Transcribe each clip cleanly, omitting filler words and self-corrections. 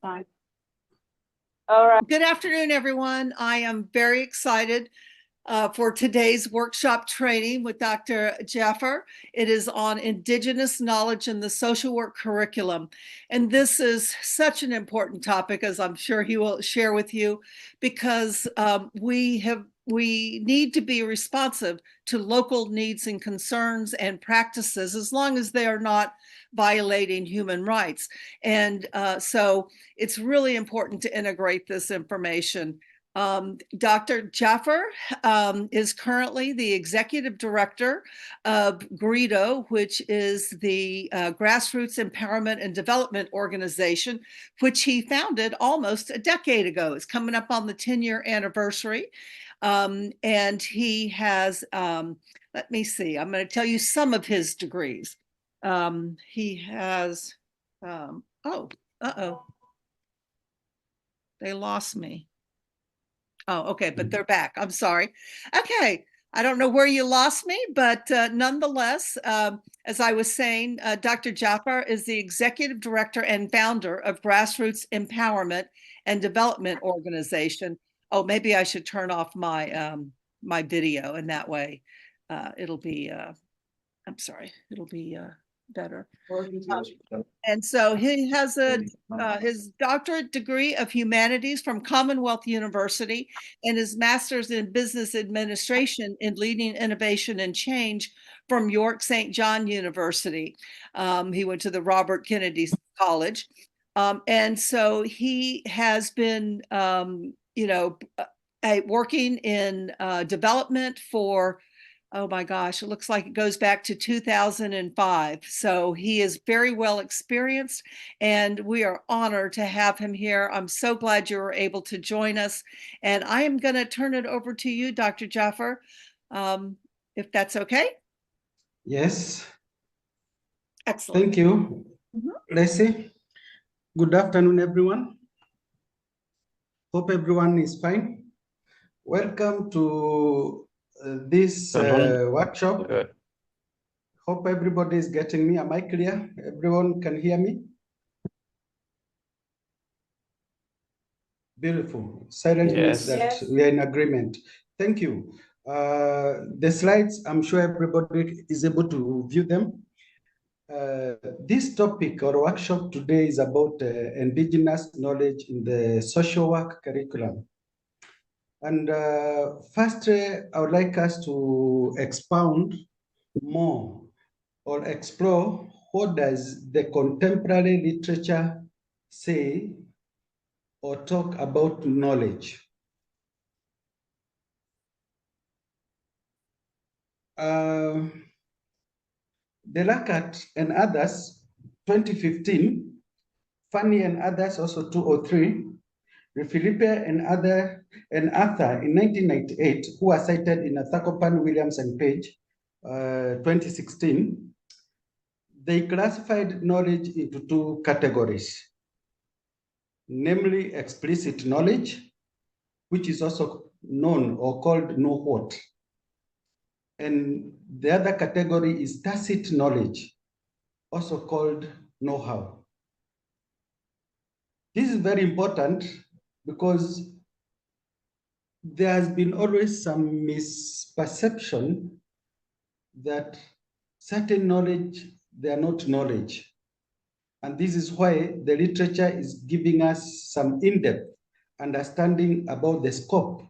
Fine. All right. Good afternoon, everyone. I am very excited for today's workshop training with Dr. Jaffa. It is on Indigenous knowledge in the social work curriculum. And this is such an important topic, as I'm sure he will share with you, because we need to be responsive to local needs and concerns and practices, as long as they are not violating human rights. And so it's really important to integrate this information. Dr. Jaffa is currently the executive director of GREDO, which is the Grassroots Empowerment and Development Organization, which he founded almost a decade ago. It's coming up on the 10-year anniversary. And he has, let me see, I'm going to tell you some of his degrees. He has, they lost me. Oh, okay, but they're back. I'm sorry. Okay, I don't know where you lost me, but nonetheless, as I was saying, Dr. Jaffa is the executive director and founder of Grassroots Empowerment and Development Organization. Oh, maybe I should turn off my my video, and that way it'll be, I'm sorry, it'll be better. And so he has his doctorate degree of humanities from Commonwealth University and his master's in business administration in leading innovation and change from York St. John University. He went to the Robert Kennedy College. And so he has been, working in development for, oh my gosh, it looks like it goes back to 2005. So he is very well experienced, and we are honored to have him here. I'm so glad you were able to join us. And I am going to turn it over to you, Dr. Jaffa, if that's okay. Yes. Excellent. Thank you, Leslie. Good afternoon, everyone. Hope everyone is fine. Welcome to this workshop. Good. Hope everybody is getting me. Am I clear? Everyone can hear me? Beautiful. Silent means that we are in agreement. Thank you. The slides, I'm sure everybody is able to view them. This topic or workshop today is about indigenous knowledge in the social work curriculum. And firstly, I would like us to expound more or explore what does the contemporary literature say or talk about knowledge. Delacat and others, 2015, Fanny and others, also 2003, Philippe and Arthur in 1998, who are cited in Thakopan, Williams, and Page, 2016, they classified knowledge into two categories, namely explicit knowledge, which is also known or called know what. And the other category is tacit knowledge, also called know-how. This is very important because there has been always some misperception that certain knowledge, they are not knowledge. And this is why the literature is giving us some in-depth understanding about the scope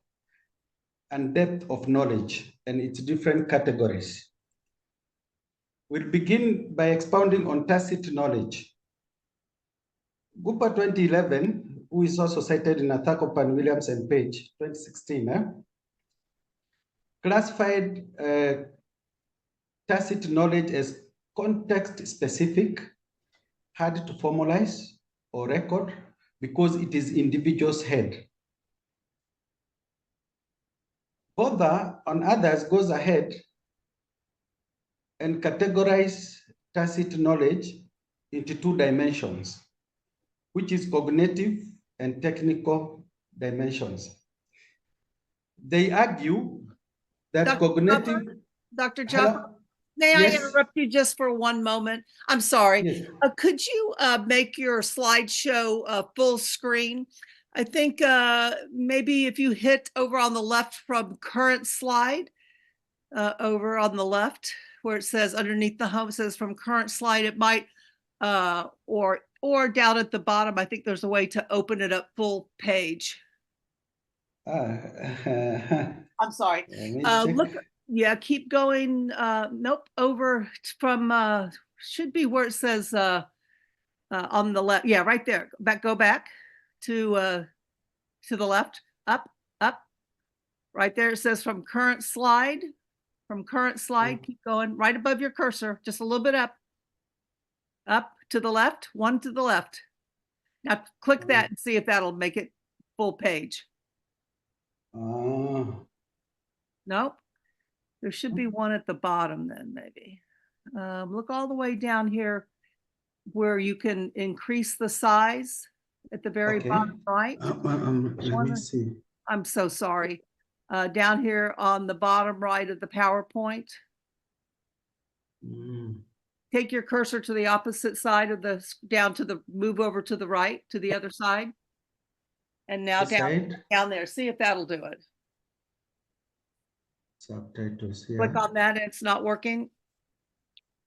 and depth of knowledge and its different categories. We'll begin by expounding on tacit knowledge. Gupta 2011, who is also cited in Thakopan, Williams, and Page, 2016, classified tacit knowledge as context-specific, hard to formalize or record because it is individual's head. Further, on others, goes ahead and categorize tacit knowledge into two dimensions, which is cognitive and technical dimensions. They argue that Dr. cognitive... Dr. Jaffa, May I Yes. interrupt you just for one moment? I'm sorry. Yes. Could you make your slideshow full screen? I think maybe if you hit over on the left from current slide, over on the left where it says underneath the home, it says from current slide, it might, or down at the bottom, I think there's a way to open it up full page. I'm sorry. Let me check. Look, yeah, keep going. Nope, over from should be where it says on the left. Yeah, right there. Go back to the left. Up. Right there. It says from current slide. From current slide, keep going right above your cursor, just a little bit up. Up to the left. One to the left. Now click that and see if that'll make it full page. Nope. There should be one at the bottom then maybe. Look all the way down here where you can increase the size at the very bottom right. Let me see. I'm so sorry. Down here on the bottom right of the PowerPoint. Take your cursor to the opposite side of the, move over to the right, to the other side. And now down there, see if that'll do it. Subtitles, yeah. Click on that and it's not working.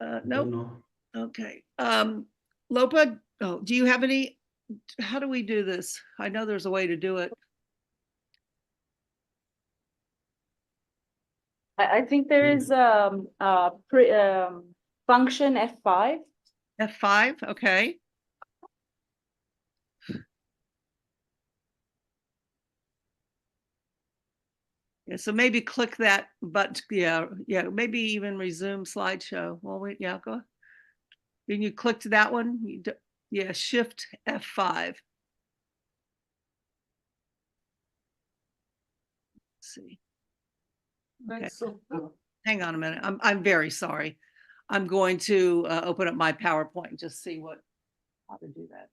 Nope. No. Okay. Lopa, do you have any, how do we do this? I know there's a way to do it. I think there is function F5. F5, okay. Yeah, so maybe click that button. Yeah, maybe even resume slideshow. Well, wait, yeah, go. Then you clicked that one. Yeah, Shift F5. Let's see. Okay. Hang on a minute. I'm very sorry. I'm going to open up my PowerPoint and just see how to do that.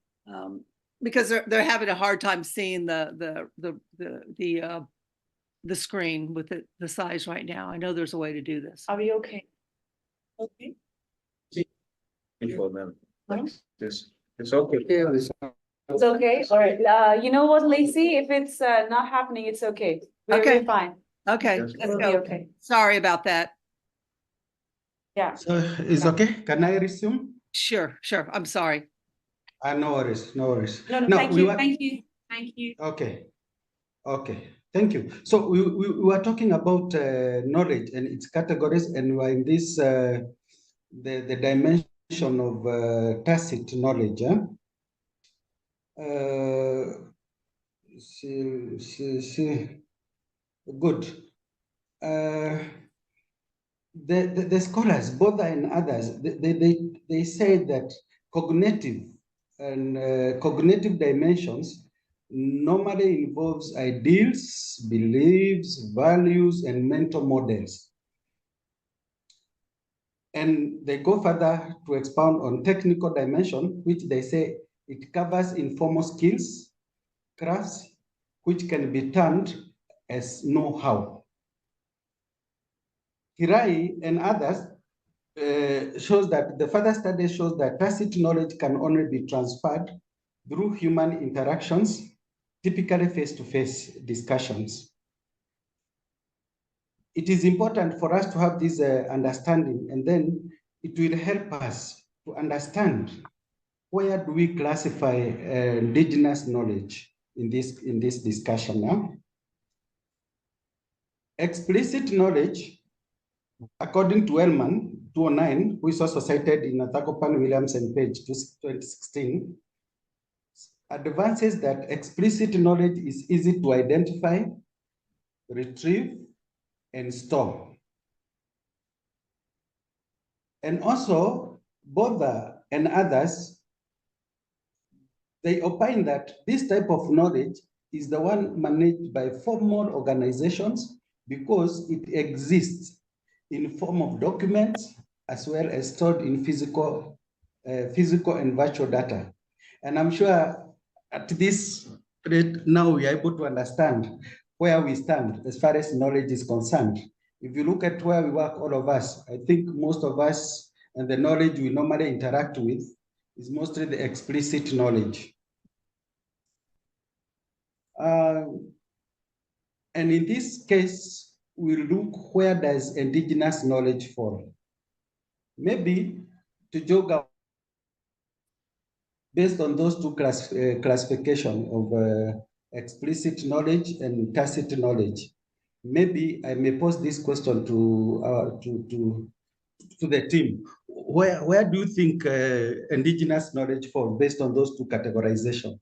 Because they're having a hard time seeing the screen with the size right now. I know there's a way to do this. Are we okay? Okay. It's okay. It's okay. All right. You know what, Lacey? If it's not happening, it's okay. We're fine. Okay. Yes. Let's It'll go. be okay. Sorry about that. Yeah. So it's okay. Can I resume? Sure. I'm sorry. No worries. No, thank you. Okay. Thank you. So we were talking about knowledge and its categories, and we're in this the dimension of tacit knowledge. Good. The scholars, Bodha and others, they say that cognitive and cognitive dimensions normally involves ideals, beliefs, values, and mental models. And they go further to expound on technical dimension, which they say it covers informal skills, crafts, which can be termed as know-how. Hirai and others shows that the further study shows that tacit knowledge can only be transferred through human interactions, typically face-to-face discussions. It is important for us to have this understanding, and then it will help us to understand where do we classify indigenous knowledge in this discussion now. Explicit knowledge, according to Ellman, 2009, who is also cited in Athakopan, Williamson, page 2016, advances that explicit knowledge is easy to identify, retrieve, and store. And also, Bodha and others, they opine that this type of knowledge is the one managed by formal organizations because it exists in form of documents as well as stored in physical and virtual data. And I'm sure at this rate now we are able to understand where we stand as far as knowledge is concerned If you look at where we work, all of us, I think most of us and the knowledge we normally interact with is mostly the explicit knowledge. And in this case, we look, where does indigenous knowledge fall? Maybe to jog based on those two classification of explicit knowledge and tacit knowledge. Maybe I may pose this question to the team. Where do you think indigenous knowledge falls based on those two categorization?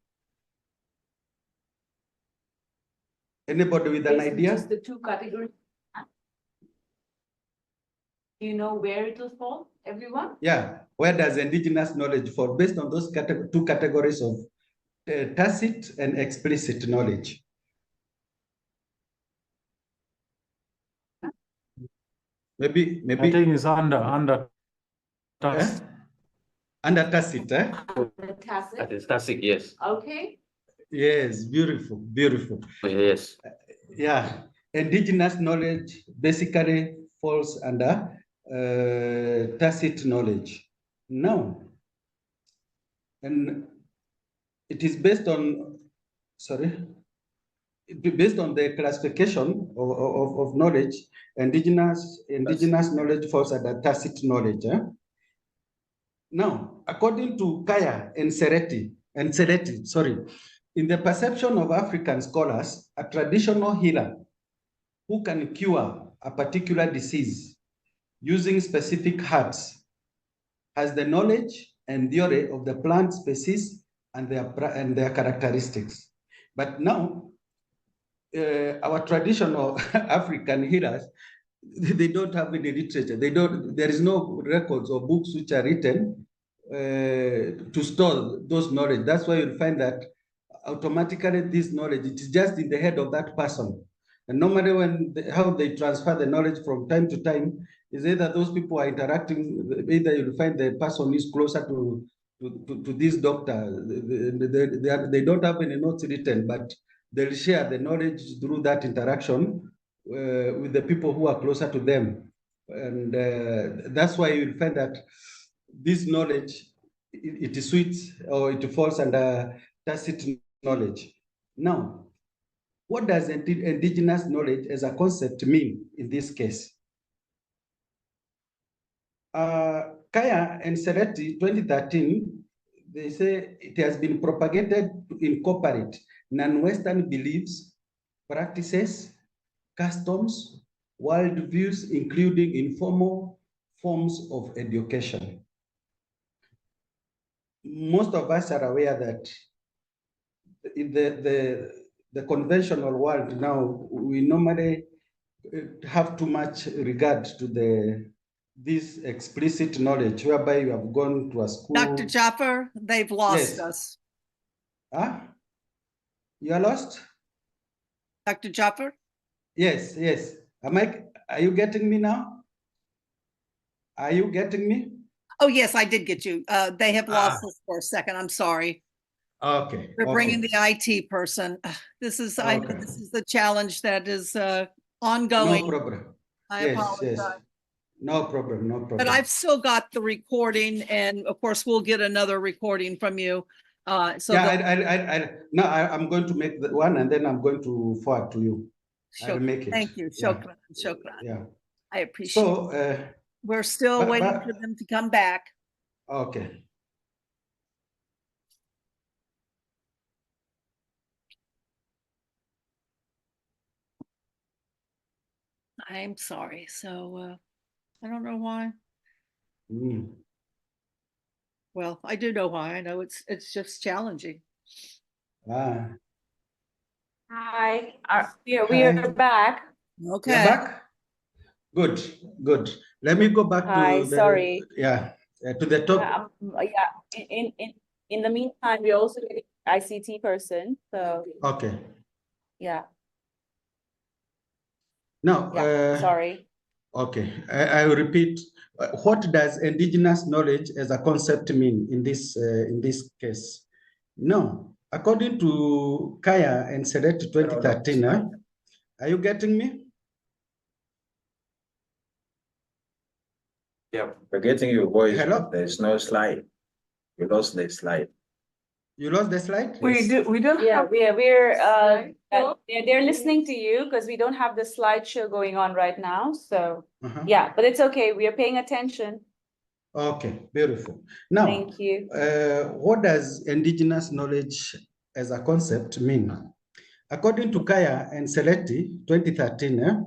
Anybody with an idea? Just the two categories. Do you know where it will fall, everyone? Yeah, where does indigenous knowledge fall based on those two categories of tacit and explicit knowledge? Maybe. I think it's under tacit. Under tacit, eh? The tacit. That is tacit, yes. Okay. Yes, beautiful, beautiful. Yes. Yeah, indigenous knowledge basically falls under tacit knowledge. Now, and it is based on, based on the classification of knowledge, indigenous knowledge falls under tacit knowledge. Eh? Now, according to Kaya and Sereti, in the perception of African scholars, a traditional healer who can cure a particular disease using specific herbs has the knowledge and theory of the plant species and their characteristics. But now, our traditional African healers, they don't have any literature. There is no records or books which are written to store those knowledge. That's why you'll find that automatically this knowledge, it is just in the head of that person. And normally how they transfer the knowledge from time to time is either those people are interacting, either you'll find the person is closer to this doctor. They don't have any notes written, but they'll share the knowledge through that interaction with the people who are closer to them. And that's why you'll find that this knowledge, it is sweet or it falls under tacit knowledge. Now, what does indigenous knowledge as a concept mean in this case? Kaya and Sereti, 2013, they say it has been propagated to incorporate non-Western beliefs, practices, customs, worldviews, including informal forms of education. Most of us are aware that in the conventional world now, we normally have too much regard to this explicit knowledge, whereby you have gone to a school. Dr. Jaffa, they've lost Yes. us. Huh? You are lost? Dr. Jaffa? Yes. Are you getting me now? Are you getting me? Oh, yes, I did get you. They have lost us for a second. I'm sorry. Okay. We're bringing the IT person. This is I know this is the challenge that is ongoing. No problem. I apologize. No problem. But I've still got the recording, and of course, we'll get another recording from you. So yeah, I'm going to make the one, and then I'm going to forward to you. I'll make it. Thank you. Shukran. Yeah. I appreciate it. We're still waiting for them to come back. Okay. I'm sorry. So I don't know why. Well, I do know why. I know it's just challenging. Hi. We are back. Okay. You're back? Good. Let me go back to sorry. To the top. In the meantime, we're also getting ICT person. So Okay. yeah. Now, sorry. Okay, I will repeat. What does indigenous knowledge as a concept mean in this case? No, according to Kaya and Select 2013, are you getting me? Yeah, we're getting your voice, Hello? but there's no slide. You lost the slide. You lost the slide? We don't. Yeah, they're listening to you because we don't have the slideshow going on right now. So, Uh-huh. yeah, but it's okay. We are paying attention. Okay, beautiful. Now, Thank you. what does indigenous knowledge as a concept mean? According to Kaya and Seletti, 2013,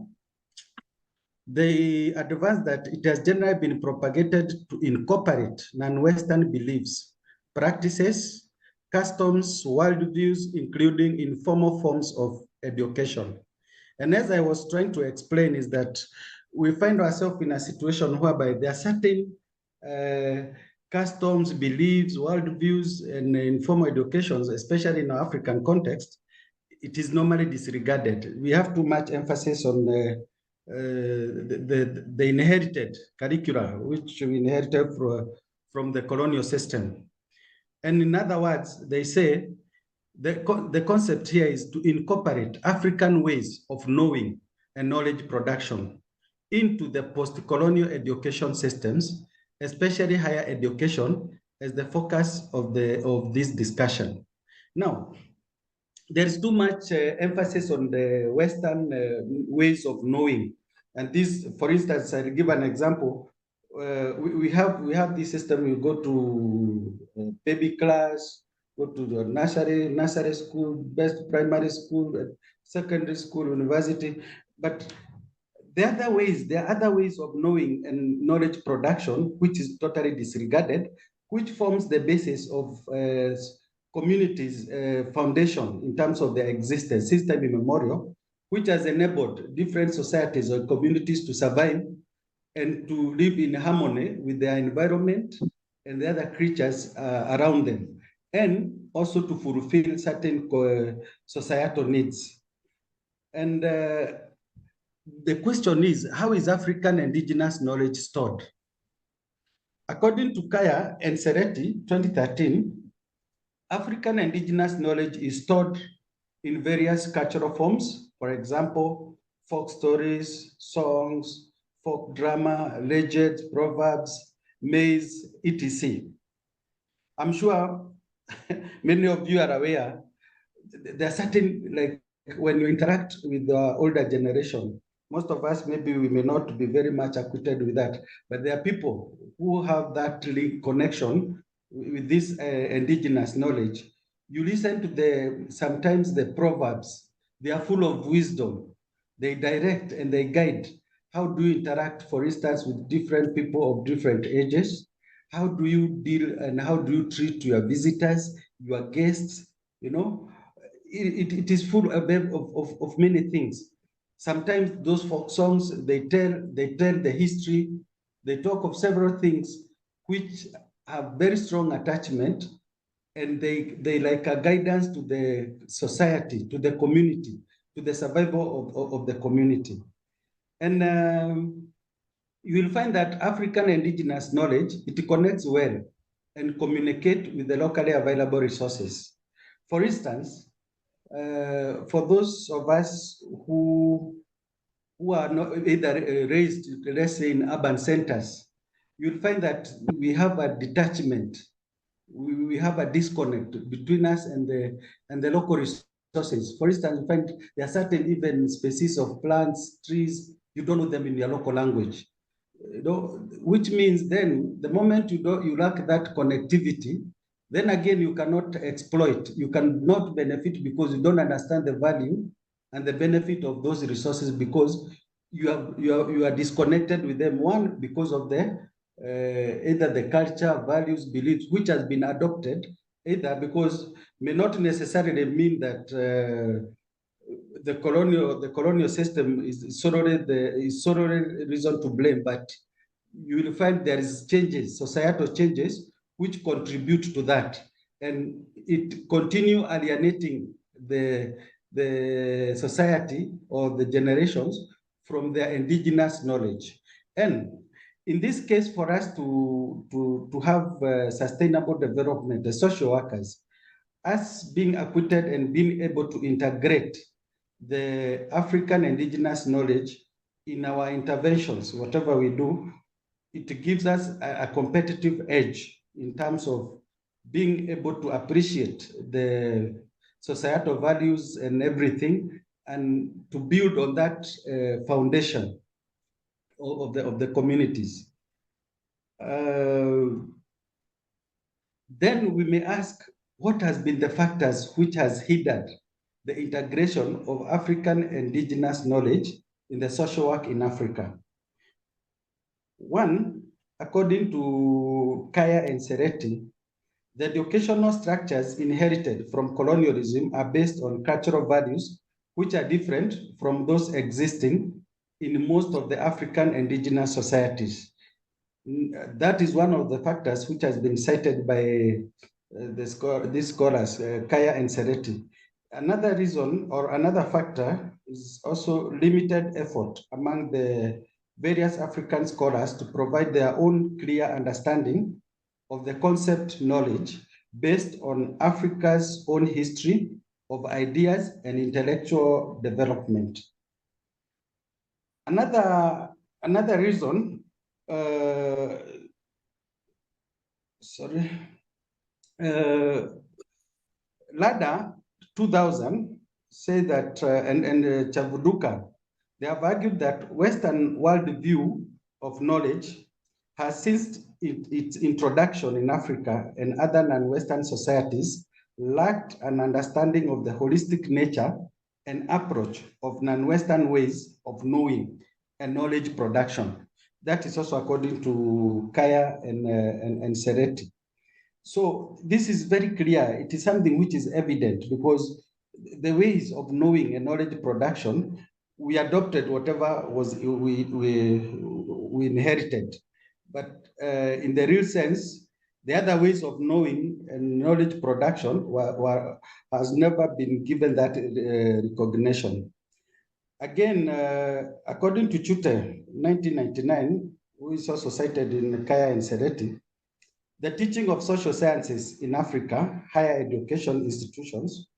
they advanced that it has generally been propagated to incorporate non-Western beliefs, practices, customs, worldviews, including informal forms of education. And as I was trying to explain is that we find ourselves in a situation whereby there are certain customs, beliefs, worldviews, and informal educations, especially in our African context, it is normally disregarded. We have too much emphasis on the inherited curricula, which we inherited from the colonial system. And in other words, they say the concept here is to incorporate African ways of knowing and knowledge production into the post-colonial education systems, especially higher education, as the focus of this discussion. Now, there's too much emphasis on the Western ways of knowing. And this, for instance, I'll give an example. We have this system. You go to baby class, go to the nursery school, best primary school, secondary school, university. But there are other ways of knowing and knowledge production, which is totally disregarded, which forms the basis of communities' foundation in terms of their existence, system immemorial, which has enabled different societies or communities to survive and to live in harmony with their environment and the other creatures around them, and also to fulfill certain societal needs. And the question is, how is African indigenous knowledge stored? According to Kaya and Sereti, 2013, African indigenous knowledge is stored in various cultural forms. For example, folk stories, songs, folk drama, legends, proverbs, maize, etc. I'm sure many of you are aware, there are certain, like when you interact with the older generation, most of us, maybe we may not be very much acquainted with that, but there are people who have that link connection with this indigenous knowledge. You listen to sometimes the proverbs, they are full of wisdom. They direct and they guide. How do you interact, for instance, with different people of different ages? How do you deal and how do you treat your visitors, your guests? You know, it is full of many things. Sometimes those folk songs, they tell the history, they talk of several things which have very strong attachment, and they like a guidance to the society, to the community, to the survival of the community. And you will find that African indigenous knowledge, it connects well and communicate with the locally available resources. For instance, for those of us who are not either raised, let's say, in urban centers, you'll find that we have a detachment, we have a disconnect between us and the local resources. For instance, you find there are certain even species of plants, trees, you don't know them in your local language. Which means then the moment you lack that connectivity, then again you cannot exploit, you cannot benefit because you don't understand the value and the benefit of those resources, because you are disconnected with them. One, because of the either the culture, values, beliefs which has been adopted, either because may not necessarily mean that the colonial system is solely reason to blame, but you will find there is changes, societal changes, which contribute to that, and it continue alienating the society or the generations from their indigenous knowledge. And in this case, for us to have sustainable development, the social workers, us being acquitted and being able to integrate the African indigenous knowledge in our interventions, whatever we do, it gives us a competitive edge in terms of being able to appreciate the societal values and everything, and to build on that foundation of the communities. Then we may ask, what has been the factors which has hindered the integration of African indigenous knowledge in the social work in Africa? One, according to Kaya and Sereti, the educational structures inherited from colonialism are based on cultural values which are different from those existing in most of the African indigenous societies. That is one of the factors which has been cited by these scholars, Kaya and Sereti. Another reason or another factor is also limited effort among the various African scholars to provide their own clear understanding of the concept knowledge based on Africa's own history of ideas and intellectual development. Another reason, Lada 2000 say that, and Chavuduka, they have argued that Western worldview of knowledge has since its introduction in Africa and other non-Western societies lacked an understanding of the holistic nature and approach of non-Western ways of knowing and knowledge production. That is also according to Kaya and Sereti. So this is very clear. It is something which is evident because the ways of knowing and knowledge production, we adopted whatever was we inherited. But in the real sense, the other ways of knowing and knowledge production has never been given that recognition. Again, according to Chute, 1999, who is also cited in Kaya and Sereti, the teaching of social sciences in Africa, higher education institutions,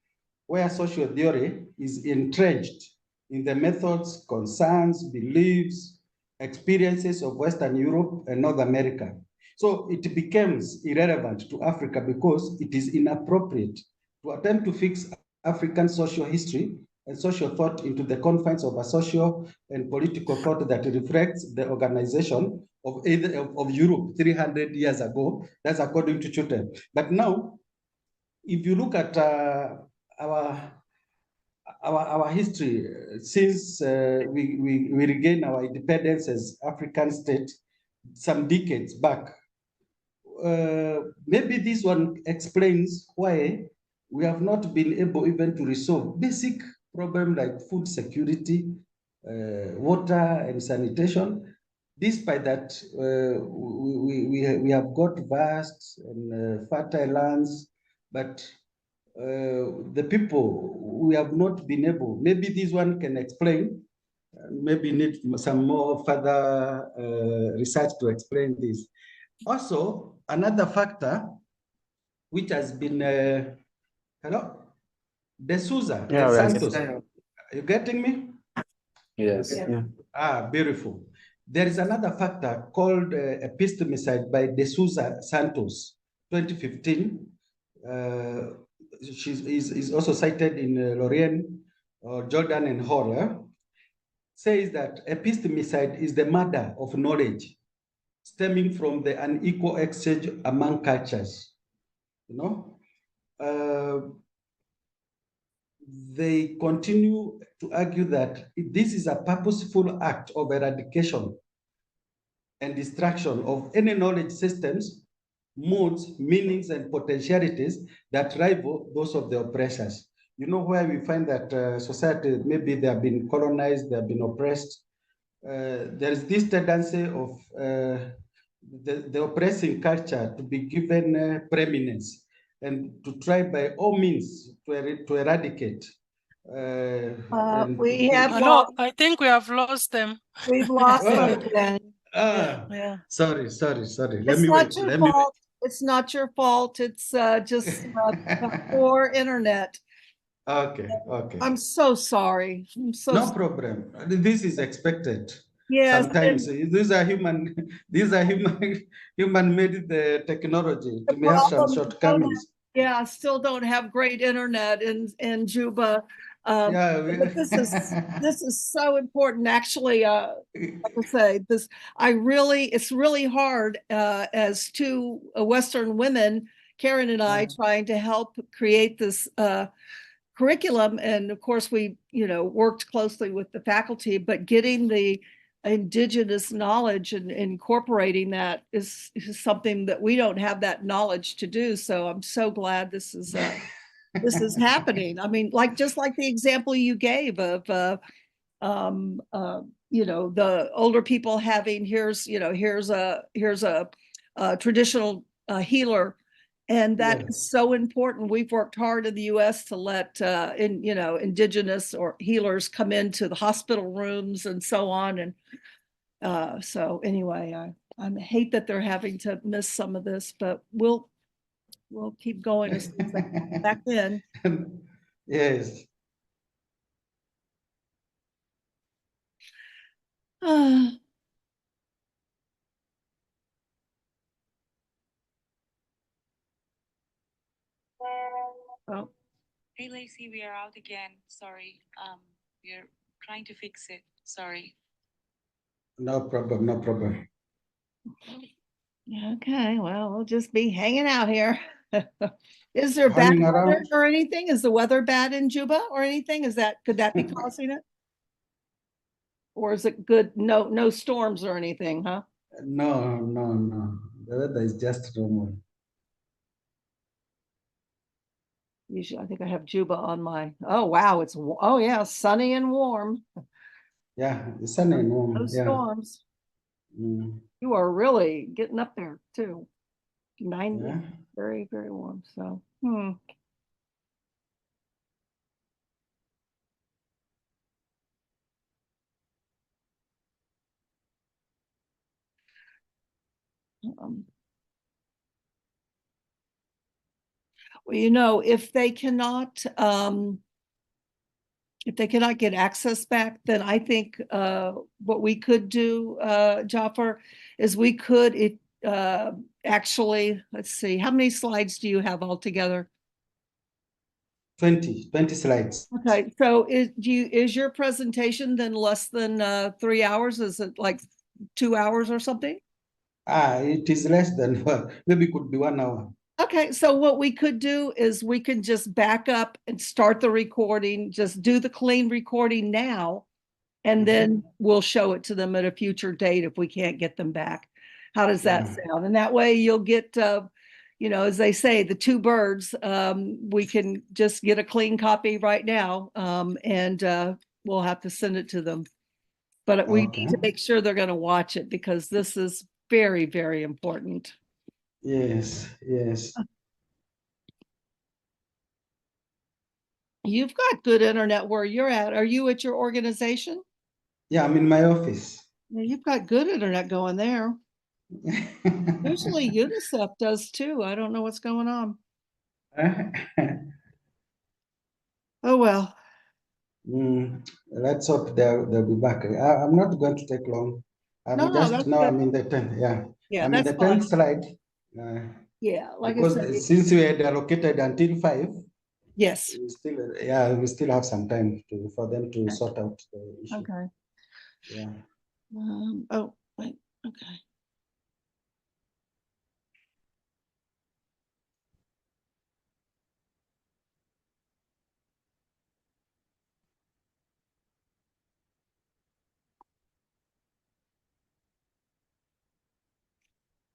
where social theory is entrenched in the methods, concerns, beliefs, experiences of Western Europe and North America. So it becomes irrelevant to Africa because it is inappropriate to attempt to fix African social history and social thought into the confines of a social and political thought that reflects the organization of Europe 300 years ago. That's according to Chute. But now, if you look at our history since we regained our independence as African state some decades back, maybe this one explains why we have not been able even to resolve basic problems like food security, water and sanitation. Despite that, we have got vast and fertile lands, but the people, we have not been able, maybe this one can explain, maybe need some more further research to explain this. Also, another factor which has been, hello? D'Souza and Santos. Are you getting me? Yes. Yeah. Ah, beautiful. There is another factor called epistemicide by D'Souza Santos, 2015. She is also cited in Lorraine, Jordan, and Horler. Says that epistemicide is the murder of knowledge stemming from the unequal exchange among cultures. You know, they continue to argue that this is a purposeful act of eradication and destruction of any knowledge systems, modes, meanings, and potentialities that rival those of the oppressors. You know, where we find that society, maybe they have been colonized, they have been oppressed. There is this tendency of the oppressing culture to be given preeminence and to try by all means to eradicate. We have No, lost, I think we have lost them. we've lost them again. Yeah. Sorry. Let It's me not wait. your Let me fault. It's not your fault. It's just poor internet. Okay. I'm so sorry. I'm so No problem. This is expected. Yes, sometimes these are human, these are human-made the technology. the It may have some problem, shortcomings. yeah, still don't have great internet in Juba. Yeah. But this is so important. Actually, like I say, it's really hard as two Western women, Karen and I, trying to help create this curriculum. And of course, we, worked closely with the faculty, but getting the indigenous knowledge and incorporating that is something that we don't have that knowledge to do. So I'm so glad this is happening. I mean, just like the example you gave of the older people having here's a traditional healer, and that Yeah. is so important. We've worked hard in the U.S. to let indigenous or healers come into the hospital rooms and so on. And so anyway, I hate that they're having to miss some of this, but we'll keep going as soon as they get back in. Yes. Oh, Hey Lacey, we are out again. Sorry. We're trying to fix it. Sorry. No problem, no problem. okay, well, we'll just be hanging out here. Is there bad Hanging weather around? or anything? Is the weather bad in Juba or anything? Could that be causing it? Or is it good? No storms or anything, huh? No, no, no. The weather is just normal. Usually, I think I have Juba on my, oh, wow, oh yeah, sunny and warm. Yeah, it's sunny and No warm. Yeah. storms. Mm, You are really getting up there too. 90, yeah. very, very warm. So, um, well, if they cannot get access back, then I think what we could do, Jaffer, is we could actually, let's see, how many slides do you have altogether? 20 slides. Okay, so is your presentation then less than 3 hours? Is it like 2 hours or something? It is less than maybe it could be 1 hour. Okay, so what we could do is we could just back up and start the recording, just do the clean recording now, and then we'll show it to them at a future date if we can't get them back. How does that sound? And that way you'll get, as they say, the two birds. We can just get a clean copy right now, and we'll have to send it to them. But we need to make sure they're going to watch it because this is very, very important. Yes, yes. You've got good internet where you're at. Are you at your organization? Yeah, I'm in my office. Yeah, you've got good internet going there. Usually UNICEF does too. I don't know what's going on. Oh, well. Let's hope they'll be back. I'm not going to take long. I'm No, just that's now good. I'm in the 10th. Yeah. Yeah, I'm in that's the fine. 10th slide. Yeah, like I Because said, since we had allocated until 5, yes. we still have some time for them to sort out the issue. Okay. Yeah. Oh, wait, okay.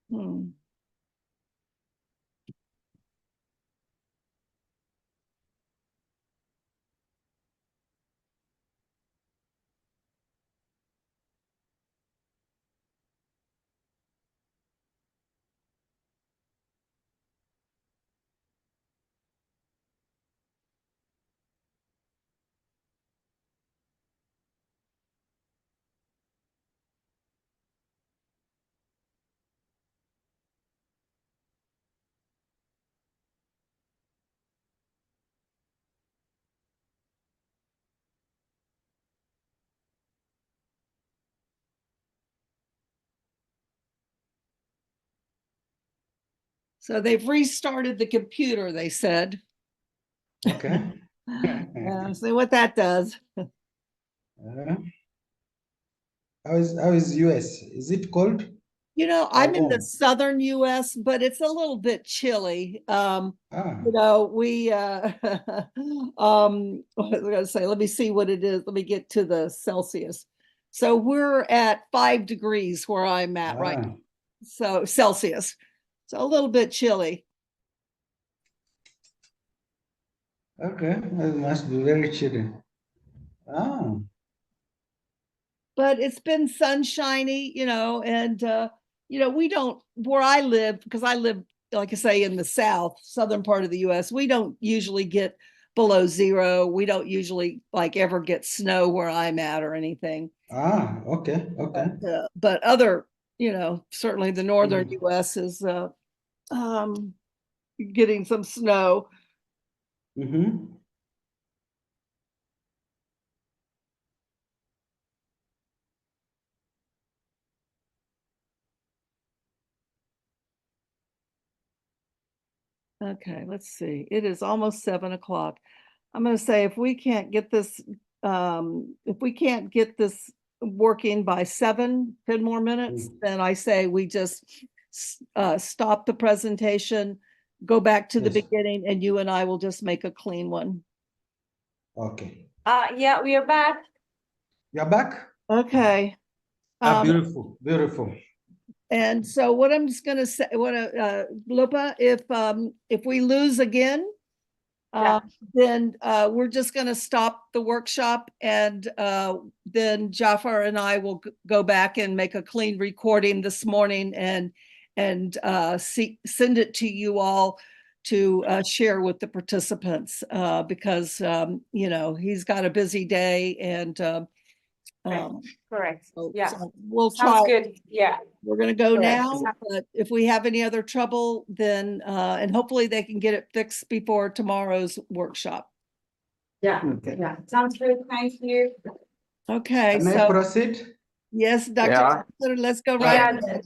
Hmm. So they've restarted the computer, they said. Okay. See what that does. How is US? Is it cold? You know, I'm in the warm? southern US, but it's a little bit chilly. Ah, You know, we what was I gonna say? Let me see what it is. Let me get to the Celsius. So we're at 5 degrees where I'm at right now. So Celsius. So a little bit chilly. okay. It must be very chilly. Ah, But it's been sunshiny, you know, and you know, we don't where I live, because I live, like I say, in the southern part of the US, we don't usually get below zero. We don't usually like ever get snow where I'm at or anything. okay, okay. But other, you know, certainly the northern US is um getting some snow. Mm-hmm. Okay, let's see. It is almost 7 o'clock. I'm going to say if we can't get this working by 10 more minutes, then I say we just stop the presentation, go back to the Yes. beginning, and you and I will just make a clean one. Okay. Yeah, we are back. You're back? Okay. Beautiful, beautiful. And so what I'm just going to say, Lupa, if we lose again, then we're just going to stop the workshop, and then Jaffa and I will go back and make a clean recording this morning and send it to you all to share with the participants, because you know, he's got a busy day, and Correct. so Yeah. we'll Sounds try. good. Yeah. We're going to go Correct. now, but if we have any other trouble, then and hopefully they can get it fixed before tomorrow's workshop. Yeah. Okay. Yeah. Sounds good. Thank you. Okay, Can I so proceed? yes, Dr. Yeah. Kessler, let's go right Yeah. ahead.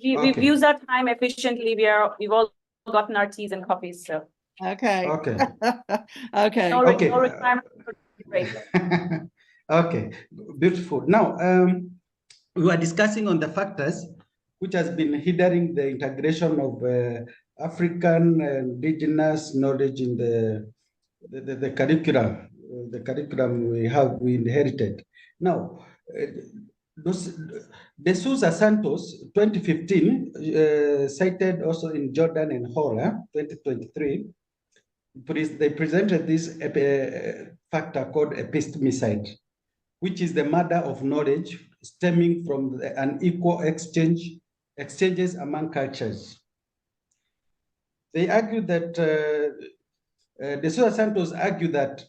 We've Okay. used our time efficiently. We've all gotten our teas and coffees, so Okay. Okay. Okay. Okay. no requirement for break. Okay, beautiful. Now, we were discussing on the factors which has been hindering the integration of African indigenous knowledge in the curriculum, we inherited. Now, De Souza Santos, 2015, cited also in Jordan and Hora, 2023, they presented this factor called epistemicide, which is the mother of knowledge stemming from the unequal exchanges among cultures. They argue that, De Souza Santos argue that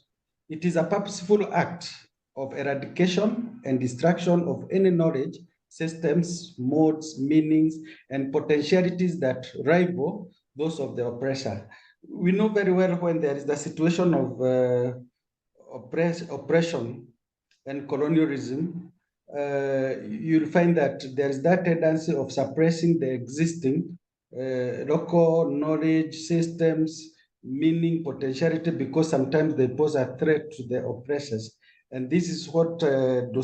it is a purposeful act of eradication and destruction of any knowledge, systems, modes, meanings, and potentialities that rival those of the oppressor. We know very well when there is the situation of oppression and colonialism, you'll find that there is that tendency of suppressing the existing local knowledge systems, meaning potentiality, because sometimes they pose a threat to the oppressors. And this is what De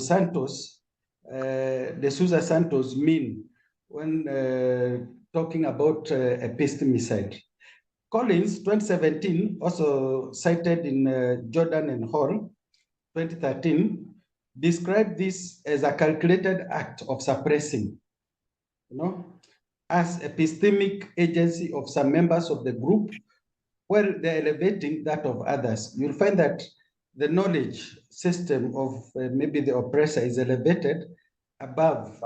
Souza Santos mean when talking about epistemicide. Collins, 2017, also cited in Jordan and Hall, 2013, described this as a calculated act of suppressing, as epistemic agency of some members of the group, where they're elevating that of others. You'll find that the knowledge system of maybe the oppressor is elevated above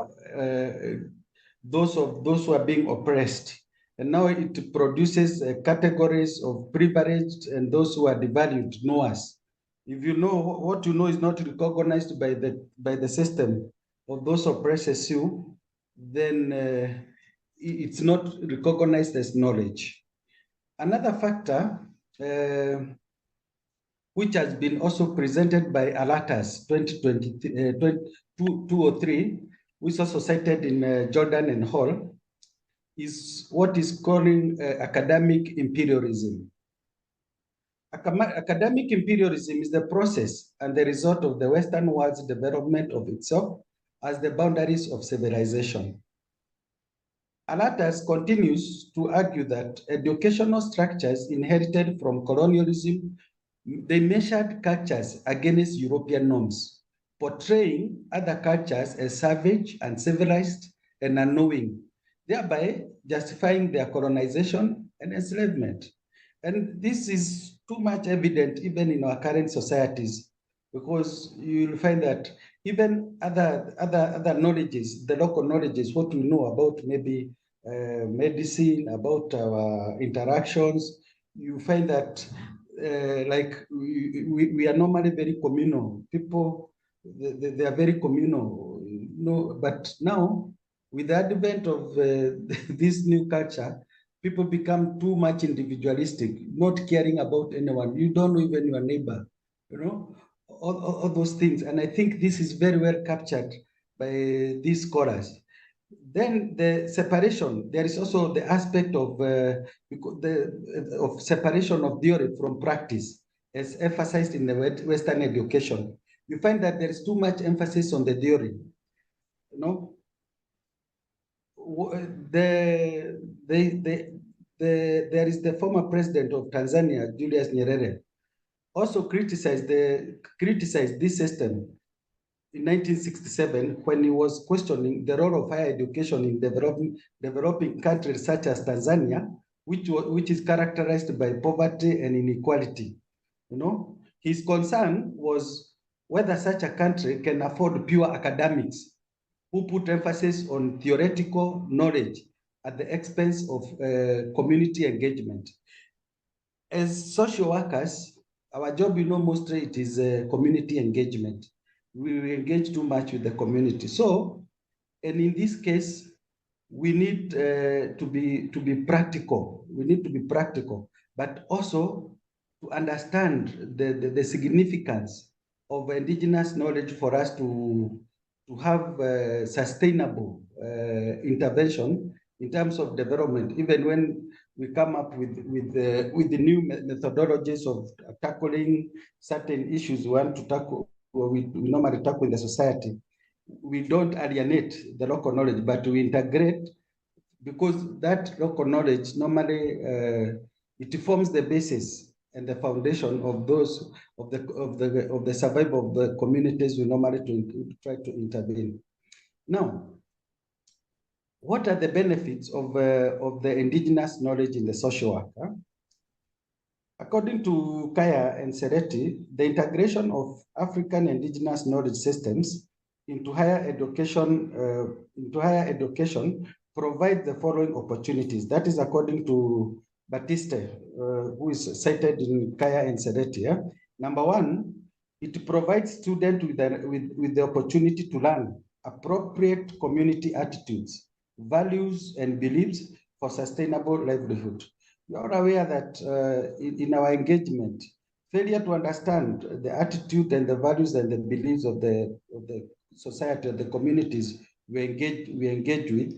those who are being oppressed. And now it produces categories of privileged and those who are devalued knowers. If you know what you know is not recognized by the system of those oppressors you, then it's not recognized as knowledge. Another factor, which has been also presented by Alatas 2003, which is also cited in Jordan and Hall, is what is calling academic imperialism. Academic imperialism is the process and the result of the Western world's development of itself as the boundaries of civilization. Alatas continues to argue that educational structures inherited from colonialism, they measured cultures against European norms, portraying other cultures as savage, uncivilized, and unknowing, thereby justifying their colonization and enslavement. And this is too much evident even in our current societies, because you'll find that even other knowledges, the local knowledges, what we know about maybe medicine, about our interactions, you find that like we are normally very communal. People, they are very communal, you know, but now with the advent of this new culture, people become too much individualistic, not caring about anyone. You don't know even your neighbor, you know, all those things. And I think this is very well captured by these scholars. Then the separation, there is also the aspect of separation of theory from practice, as emphasized in the Western education. You find that there is too much emphasis on the theory. You know, there is the former president of Tanzania, Julius Nyerere, also criticized this system in 1967 when he was questioning the role of higher education in developing countries such as Tanzania, which is characterized by poverty and inequality. You know, his concern was whether such a country can afford pure academics who put emphasis on theoretical knowledge at the expense of community engagement. As social workers, our job, you know, mostly it is community engagement. We engage too much with the community. So, and in this case, we need to be practical. We need to be practical, but also to understand the significance of indigenous knowledge for us to have sustainable intervention in terms of development, even when we come up with the new methodologies of tackling certain issues we want to tackle, we normally tackle in the society. We don't alienate the local knowledge, but we integrate, because that local knowledge normally it forms the basis and the foundation of those of the survival of the communities we normally try to intervene. Now, what are the benefits of the indigenous knowledge in the social work? According to Kaya and Sereti, the integration of African indigenous knowledge systems into higher education provide the following opportunities. That is according to Batiste, who is cited in Kaya and Sereti. Yeah? Number one, it provides students with the opportunity to learn appropriate community attitudes, values, and beliefs for sustainable livelihood. You are aware that in our engagement, failure to understand the attitude and the values and the beliefs of the society, of the communities we engage with,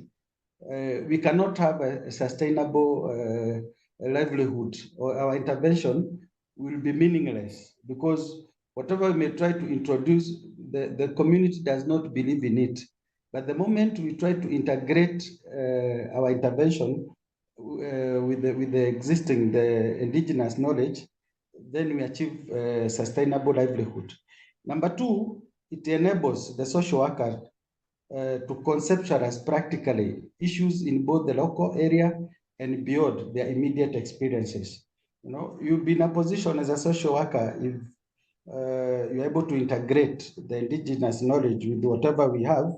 we cannot have a sustainable livelihood, or our intervention will be meaningless, because whatever we may try to introduce, the community does not believe in it. But the moment we try to integrate our intervention with the existing, the indigenous knowledge, then we achieve sustainable livelihood. Number two, it enables the social worker to conceptualize practically issues in both the local area and beyond their immediate experiences. You know, you'll be in a position as a social worker if you're able to integrate the indigenous knowledge with whatever we have.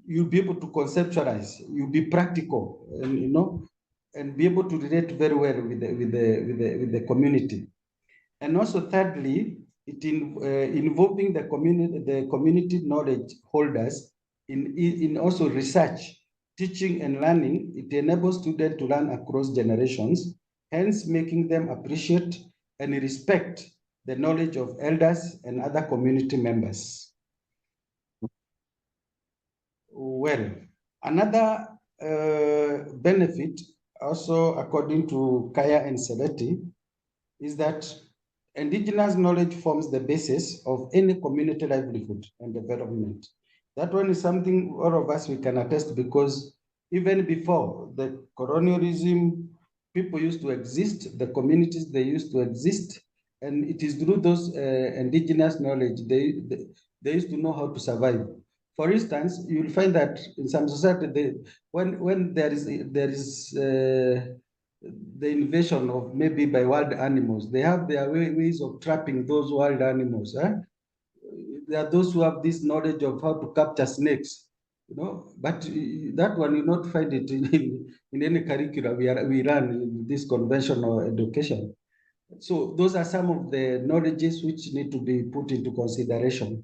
You'll be able to conceptualize. You'll be practical, and you know, and be able to relate very well with the community. And also, thirdly, it involving the community knowledge holders in also research, teaching, and learning. It enables students to learn across generations, hence making them appreciate and respect the knowledge of elders and other community members. Well, Another benefit, also according to Kaya and Sereti, is that indigenous knowledge forms the basis of any community livelihood and development. That one is something all of us we can attest, because even before the colonialism, people used to exist, the communities they used to exist, and it is through those indigenous knowledge they used to know how to survive. For instance, you will find that in some society, when there is the invasion of maybe by wild animals, they have their ways of trapping those wild animals. There are those who have this knowledge of how to capture snakes, but that one you not find it in any curriculum we run in this conventional education. So those are some of the knowledges which need to be put into consideration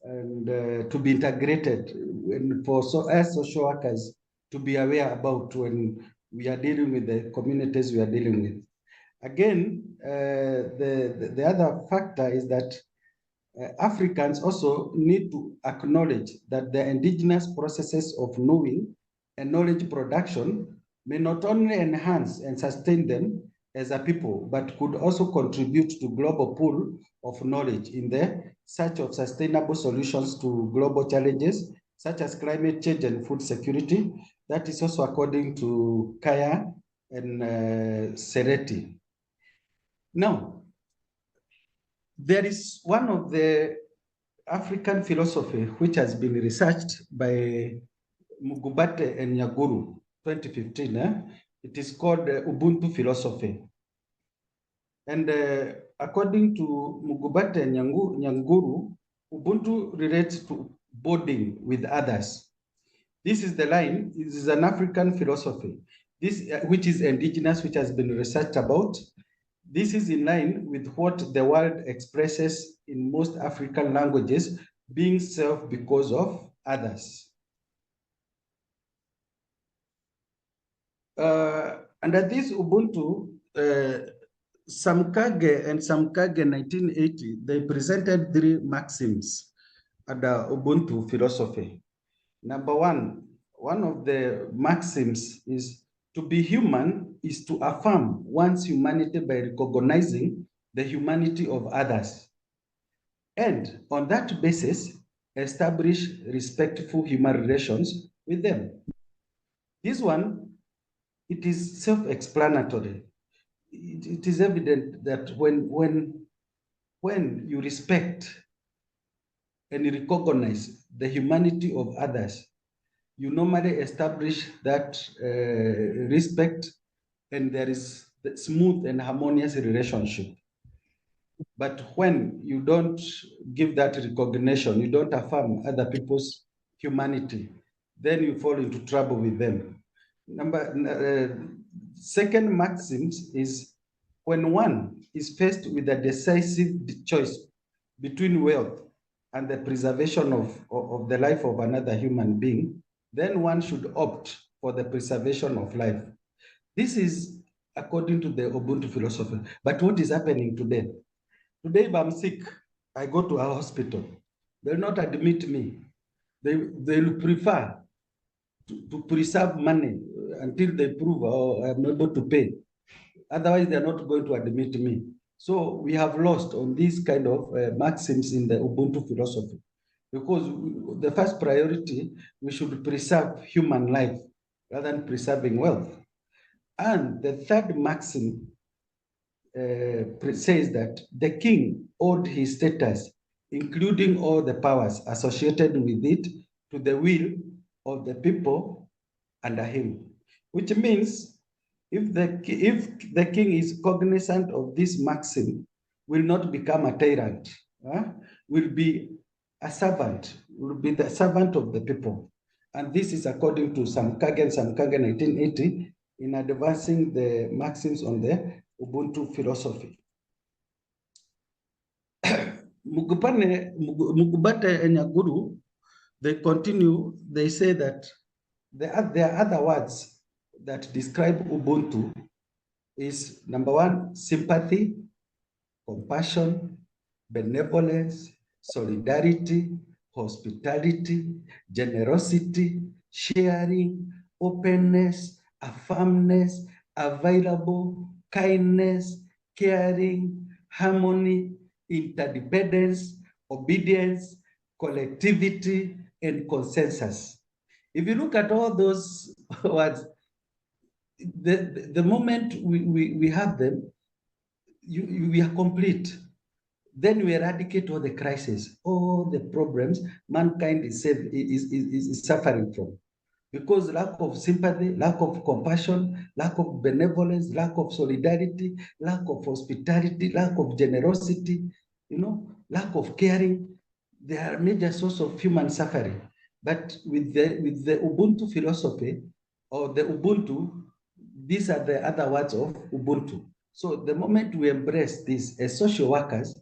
and to be integrated, and as social workers to be aware about when we are dealing with the communities we are dealing with. Again, the other factor is that Africans also need to acknowledge that the indigenous processes of knowing and knowledge production may not only enhance and sustain them as a people, but could also contribute to global pool of knowledge in the search of sustainable solutions to global challenges, such as climate change and food security. That is also according to Kaya and Sereti. Now, there is one of the African philosophy which has been researched by Mugubate and Nyaguru, 2015. It is called Ubuntu philosophy. And according to Mugubate and Nyanguru, Ubuntu relates to bonding with others. This is the line. This is an African philosophy, which is indigenous, which has been researched about. This is in line with what the world expresses in most African languages, being self because of others. Under this Ubuntu, Samkage and Samkage 1980, they presented 3 maxims under Ubuntu philosophy. Number one of the maxims is to be human is to affirm one's humanity by recognizing the humanity of others. And on that basis, establish respectful human relations with them. This one, it is self-explanatory. It is evident that when you respect and you recognize the humanity of others, you normally establish that respect, and there is the smooth and harmonious relationship. But when you don't give that recognition, you don't affirm other people's humanity, then you fall into trouble with them. Second maxim is when one is faced with a decisive choice between wealth and the preservation of the life of another human being, then one should opt for the preservation of life. This is according to the Ubuntu philosophy. But what is happening today? Today, if I'm sick, I go to a hospital. They'll not admit me. They'll prefer to preserve money until they prove I'm not able to pay. Otherwise, they're not going to admit me. So we have lost on these kind of maxims in the Ubuntu philosophy, because the first priority, we should preserve human life rather than preserving wealth. And the third maxim says that the king owed his status, including all the powers associated with it, to the will of the people under him, which means if the king is cognizant of this maxim, will not become a tyrant, will be a servant, will be the servant of the people. And this is according to Samkage 1980 in advancing the maxims on the Ubuntu philosophy. Mugubate and Nyaguru, they continue, they say that there are other words that describe Ubuntu is number one, sympathy, compassion, benevolence, solidarity, hospitality, generosity, sharing, openness, affirmness, available, kindness, caring, harmony, interdependence, obedience, collectivity, and consensus. If you look at all those words, the moment we have them, we are complete. Then we eradicate all the crises, all the problems mankind is suffering from. Because lack of sympathy, lack of compassion, lack of benevolence, lack of solidarity, lack of hospitality, lack of generosity, lack of caring, they are a major source of human suffering. But with the Ubuntu philosophy or the Ubuntu, these are the other words of Ubuntu. So the moment we embrace this as social workers,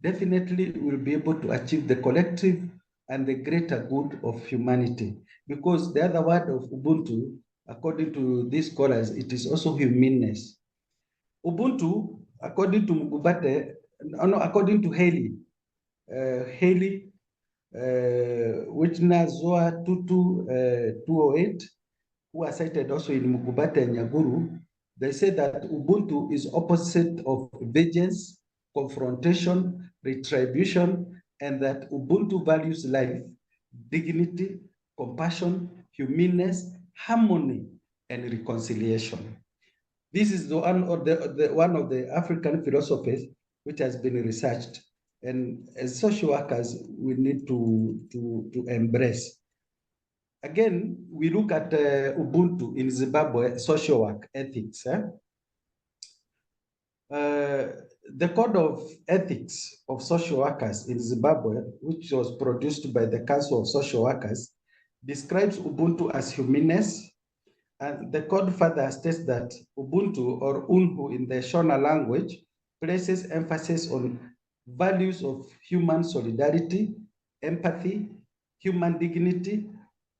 definitely we'll be able to achieve the collective and the greater good of humanity. Because the other word of Ubuntu, according to these scholars, it is also humaneness. Ubuntu, according to Mugubate, according to Haley, which Zoa Tutu 208, who are cited also in Mugubate and Nyaguru, they say that Ubuntu is opposite of vengeance, confrontation, retribution, and that Ubuntu values life, dignity, compassion, humaneness, harmony, and reconciliation. This is the one of the African philosophies which has been researched, and as social workers, we need to embrace. Again, we look at Ubuntu in Zimbabwe, social work ethics. The Code of Ethics of Social Workers in Zimbabwe, which was produced by the Council of Social Workers, describes Ubuntu as humaneness. And the code further states that Ubuntu, or Unhu in the Shona language, places emphasis on values of human solidarity, empathy, human dignity,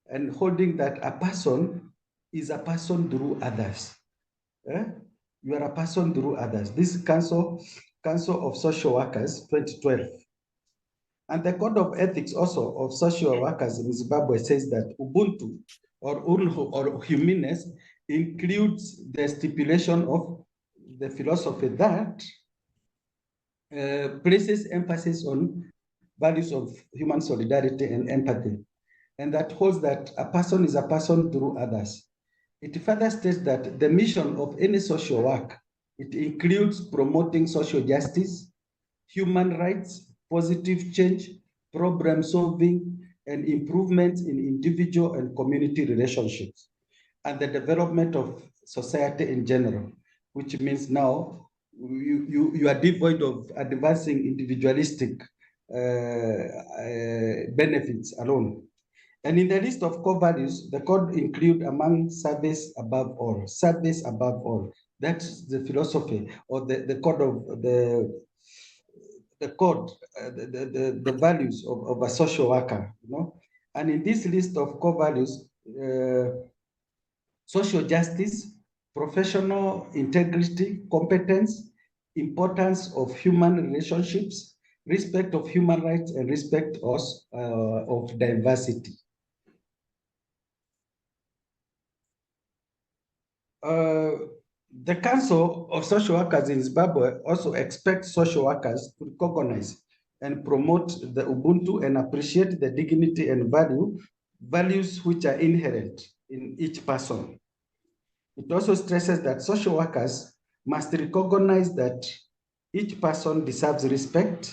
and holding that a person is a person through others. You are a person through others. This is Council of Social Workers, 2012. And the Code of Ethics also of Social Workers in Zimbabwe says that Ubuntu or Unhu or humaneness includes the stipulation of the philosophy that places emphasis on values of human solidarity and empathy, and that holds that a person is a person through others. It further states that the mission of any social work, it includes promoting social justice, human rights, positive change, problem solving, and improvements in individual and community relationships, and the development of society in general, which means now you are devoid of advancing individualistic benefits alone. And in the list of core values, the code include among service above all, service above all. That's the philosophy or the code of the values of a social worker, And in this list of core values, social justice, professional integrity, competence, importance of human relationships, respect of human rights, and respect of diversity. The Council of Social Workers in Zimbabwe also expects social workers to recognize and promote the Ubuntu and appreciate the dignity and values which are inherent in each person. It also stresses that social workers must recognize that each person deserves respect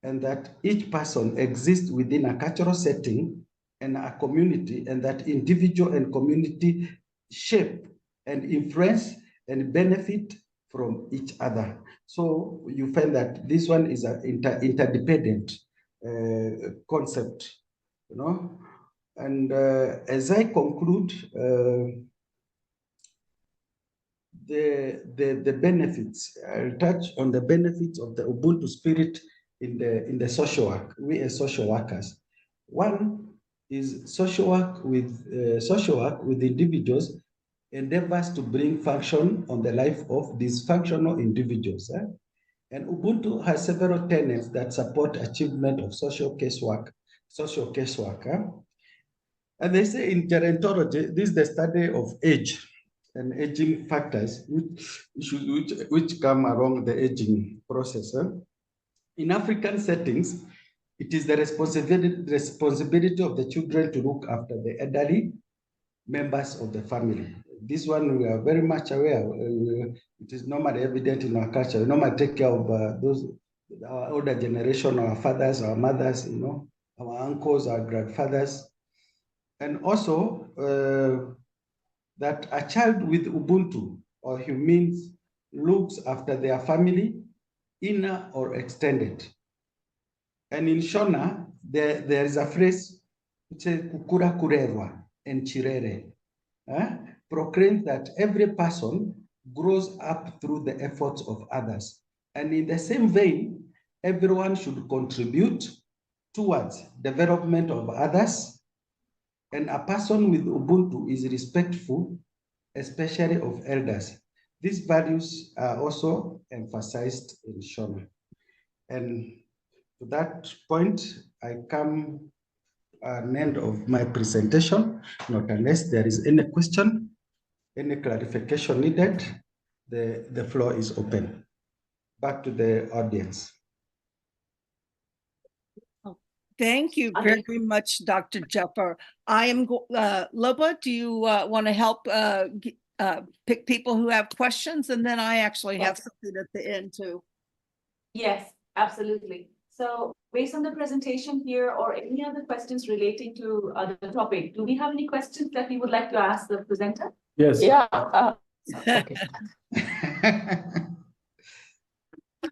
and that each person exists within a cultural setting and a community, and that individual and community shape and influence and benefit from each other. So you find that this one is an interdependent concept, And as I conclude, the benefits, I'll touch on the benefits of the Ubuntu spirit in the social work, we as social workers. One is social work with individuals endeavors to bring function on the life of dysfunctional individuals. And Ubuntu has several tenets that support achievement of social casework. And they say in gerontology, this is the study of age and aging factors which come along the aging process. In African settings, it is the responsibility of the children to look after the elderly members of the family. This one we are very much aware. It is normally evident in our culture. We normally take care of those, our older generation, our fathers, our mothers, our uncles, our grandfathers. And also that a child with Ubuntu or humans looks after their family, inner or extended. And in Shona, there is a phrase which says kukura kurerwa and chirere. Proclaims that every person grows up through the efforts of others. And in the same vein, everyone should contribute towards development of others. And a person with Ubuntu is respectful, especially of elders. These values are also emphasized in Shona. And to that point, I come an end of my presentation, not unless there is any question, any clarification needed, the floor is open. Back to the audience. Thank you Okay. very much, Dr. Jaffa. I am, Loba, do you want to help pick people who have questions? And then I actually have something at the end too. Yes, absolutely. So based on the presentation here or any other questions relating to the topic, do we have any questions that we would like to ask the presenter? Yes. Yeah. Okay.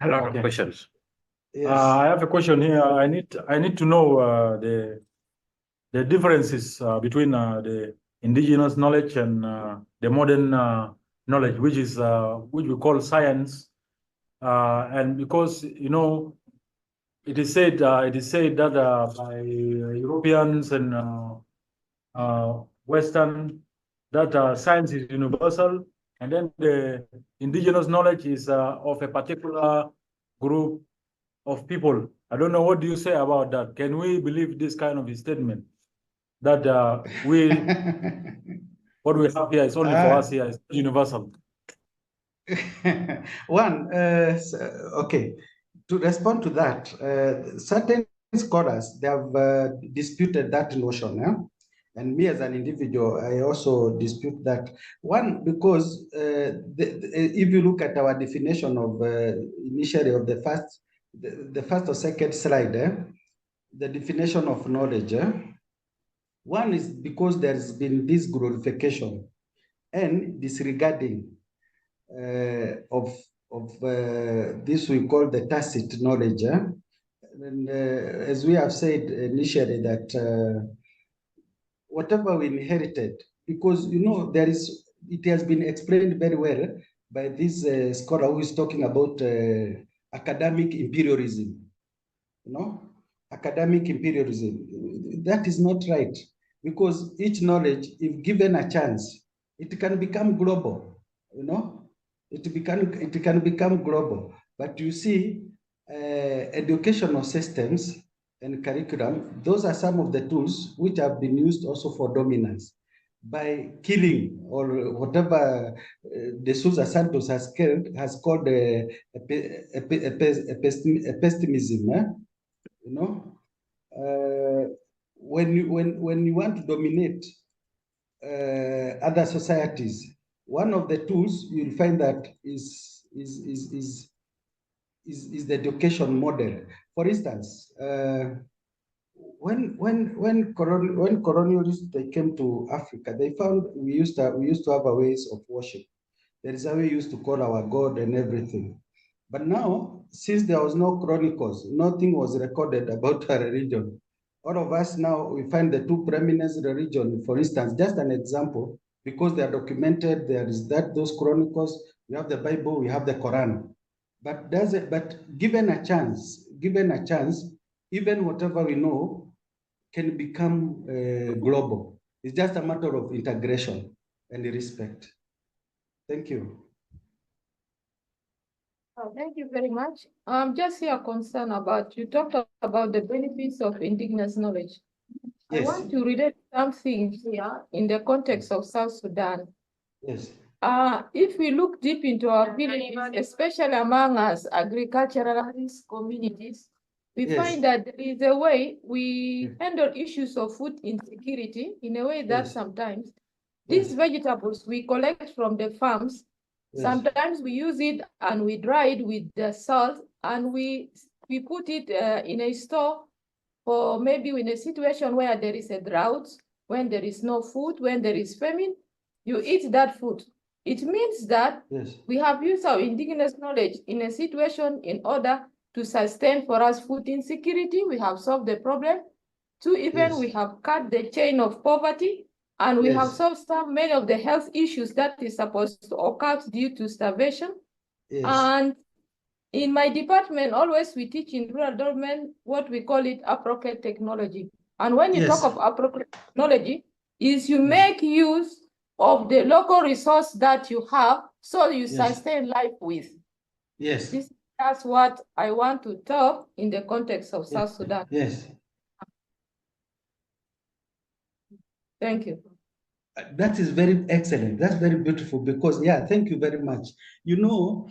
A lot Okay. of questions. Yes. I have a question here. I need to know the differences between the indigenous knowledge and the modern knowledge, which we call science. And because it is said that by Europeans and Western that science is universal, and then the indigenous knowledge is of a particular group of people. I don't know, what do you say about that? Can we believe this kind of a statement that what we have here is only for us here, is universal? One, okay, to respond to that, certain scholars, they have disputed that notion. And me as an individual, I also dispute that. One, because if you look at our definition of initially of the first or second slide, the definition of knowledge, one is because there's been this glorification and disregarding of this we call the tacit knowledge. And as we have said initially, that whatever we inherited, because it has been explained very well by this scholar who is talking about academic imperialism. Academic imperialism. That is not right, because each knowledge, if given a chance, it can become global. It can become global. But you see, educational systems and curriculum, those are some of the tools which have been used also for dominance by killing or whatever De Souza Santos has called epistemicism. When you want to dominate other societies, one of the tools you'll find that is the education model. For instance, when colonialists they came to Africa, they found we used to have a ways of worship. There is how we used to call our God and everything. But now, since there was no chronicles, nothing was recorded about our religion. All of us now, we find the two preeminent religion, for instance, just an example, because they are documented, there is those chronicles, we have the Bible, we have the Quran. But given a chance, even whatever we know can become global. It's just a matter of integration and respect. Thank you. Oh, thank you very much. Just here concern about, you talked about the benefits of indigenous knowledge. I Yes. want to relate something here in the context of South Sudan. Yes. If we look deep into our villages, especially among us agriculturalist communities, we Yes. find that there is a way we handle issues of food insecurity in a way that Yes. sometimes Yes. these vegetables we collect from the farms, Yes. sometimes we use it and we dry it with the salt and we put it in a store for maybe in a situation where there is a drought, when there is no food, when there is famine, you eat that food. It means that Yes. we have used our indigenous knowledge in a situation in order to sustain for us food insecurity. We have solved the problem. Two, even Yes. we have cut the chain of poverty and we have Yes. solved many of the health issues that is supposed to occur due to starvation. Yes. And in my department, always we teach in rural development what we call it appropriate technology. And when you Yes. talk of appropriate technology, is you make use of the local resource that you have, so you Yes. sustain life with. Yes. That's what I want to talk in the context of Yes. South Sudan. Yes. Thank you. That is very excellent. That's very beautiful because, yeah, thank you very much. You know,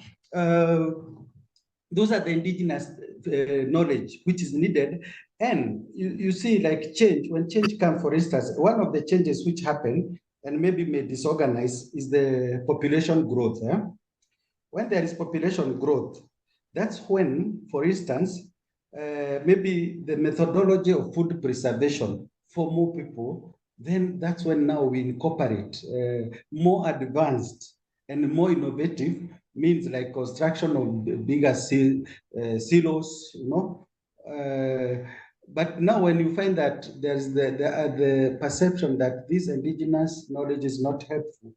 those are the indigenous knowledge which is needed. And you see, like change, when change comes, for instance, one of the changes which happen and maybe may disorganize is the population growth. When there is population growth, that's when, for instance, maybe the methodology of food preservation for more people, then that's when now we incorporate more advanced and more innovative means like construction of bigger silos, you know. But now when you find that there's the perception that this indigenous knowledge is not helpful,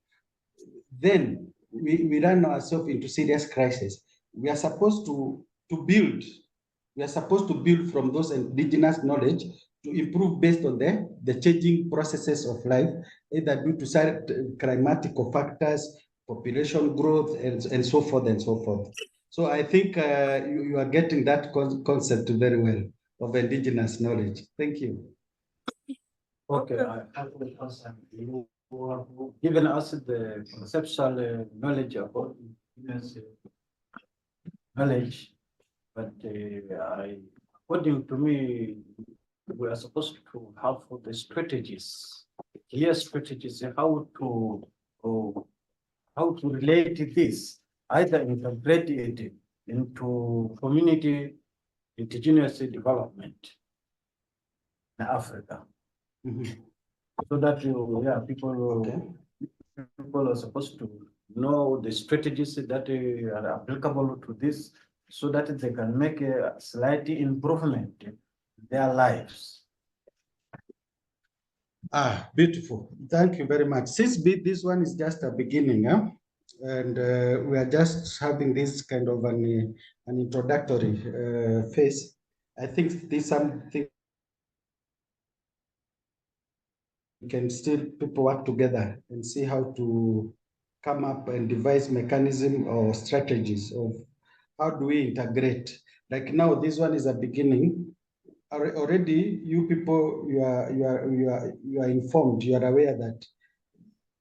then we run ourselves into serious crisis. We are supposed to build. We are supposed to build from those indigenous knowledge to improve based on the changing processes of life, either due to certain climatical factors, population growth, and so forth and so forth. So I think you are getting that concept very well of indigenous knowledge. Thank you. Okay, I have a question. You have given us the conceptual knowledge about indigenous knowledge, but according to me, we are supposed to have the strategies, clear strategies, and how to relate this, either integrate it into community indigenous development in Africa. Mhm. So that people are supposed to know the strategies that are applicable to this, so that they can make a slight improvement in their lives. Beautiful. Thank you very much. Since this one is just a beginning, and we are just having this kind of an introductory phase, I think this something can still people work together and see how to come up and devise mechanism or strategies of how do we integrate. Like now, this one is a beginning. Already, you people, you are informed. You are aware that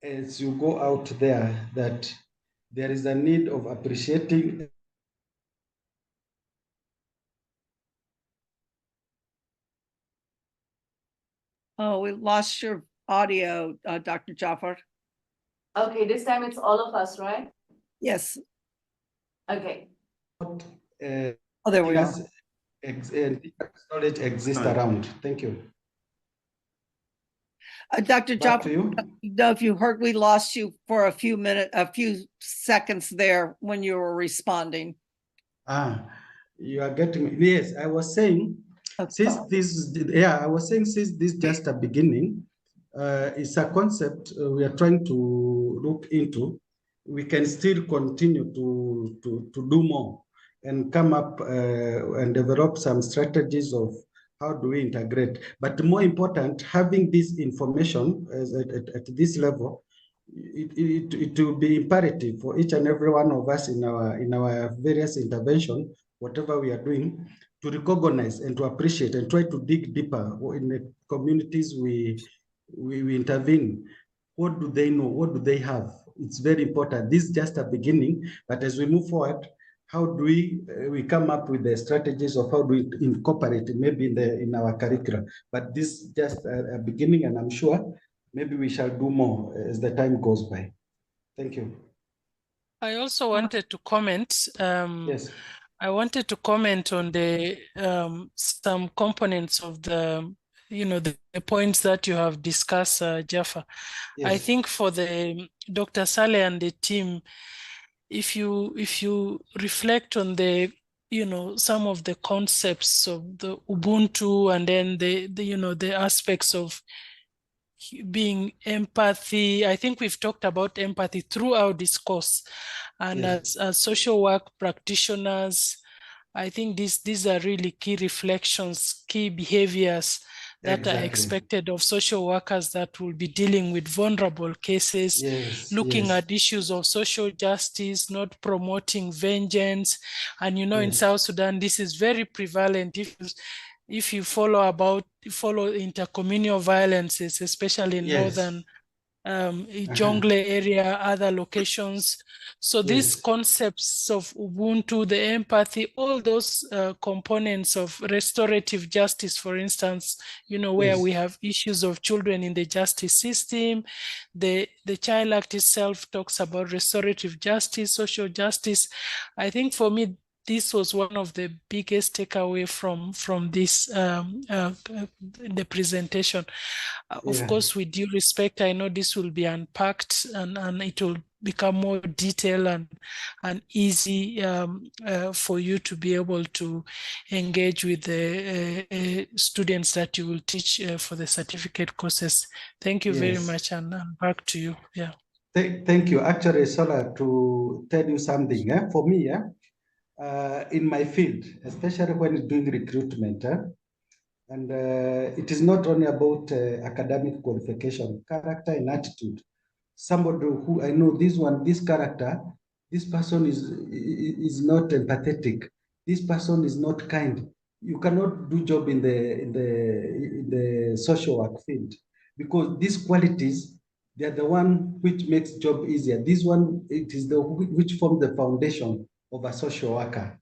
as you go out there, that there is a need of appreciating. Oh, we lost your audio, Dr. Jaffa. Okay, this time it's all of us, right? Yes. Okay. Oh, there we go. Knowledge exists around. Thank you. Dr. Back Jaffa, to you. if you heard, we lost you for a few seconds there when you were responding. You are getting me. Yes, I was saying, since this is just a beginning, it's a concept we are trying to look into. We can still continue to do more and come up and develop some strategies of how do we integrate. But more important, having this information at this level, it will be imperative for each and every one of us in our various intervention, whatever we are doing, to recognize and to appreciate and try to dig deeper in the communities we intervene. What do they know? What do they have? It's very important. This is just a beginning, but as we move forward, how do we come up with the strategies of how do we incorporate it maybe in our curricula? But this is just a beginning, and I'm sure maybe we shall do more as the time goes by. Thank you. I also wanted to comment. Yes. I wanted to comment on the some components of the the points that you have discussed, Jaffa. Yes. I think for the Dr. Saleh and the team, if you reflect on the some of the concepts of the Ubuntu, and then the aspects of being empathy. I think we've talked about empathy throughout this course, and Yes. as social work practitioners, I think these are really key reflections, key behaviors that are expected of social workers that will be dealing with vulnerable cases, Yes, looking yes. at issues of social justice, not promoting vengeance. And in Yes. South Sudan, this is very prevalent. If you follow intercommunal violences, especially in Yes. northern Jongle area, other locations. So these concepts of Ubuntu, the empathy, all those components of restorative justice, for instance, where we have issues of children in the justice system. The Child Act itself talks about restorative justice, social justice. I think for me, this was one of the biggest takeaway from this the presentation. Of course, with due respect, I know this will be unpacked and it will become more detailed and easy for you to be able to engage with the students that you will teach for the certificate courses. Thank you very much, and back to you. Yeah. Thank you. Actually, Sola, to tell you something, for me, in my field, especially when doing recruitment, and it is not only about academic qualification, character and attitude. Somebody who I know this character, this person is not empathetic. This person is not kind. You cannot do job in the social work field because these qualities, they are the one which makes job easier. This one, it is the which form the foundation of a social worker.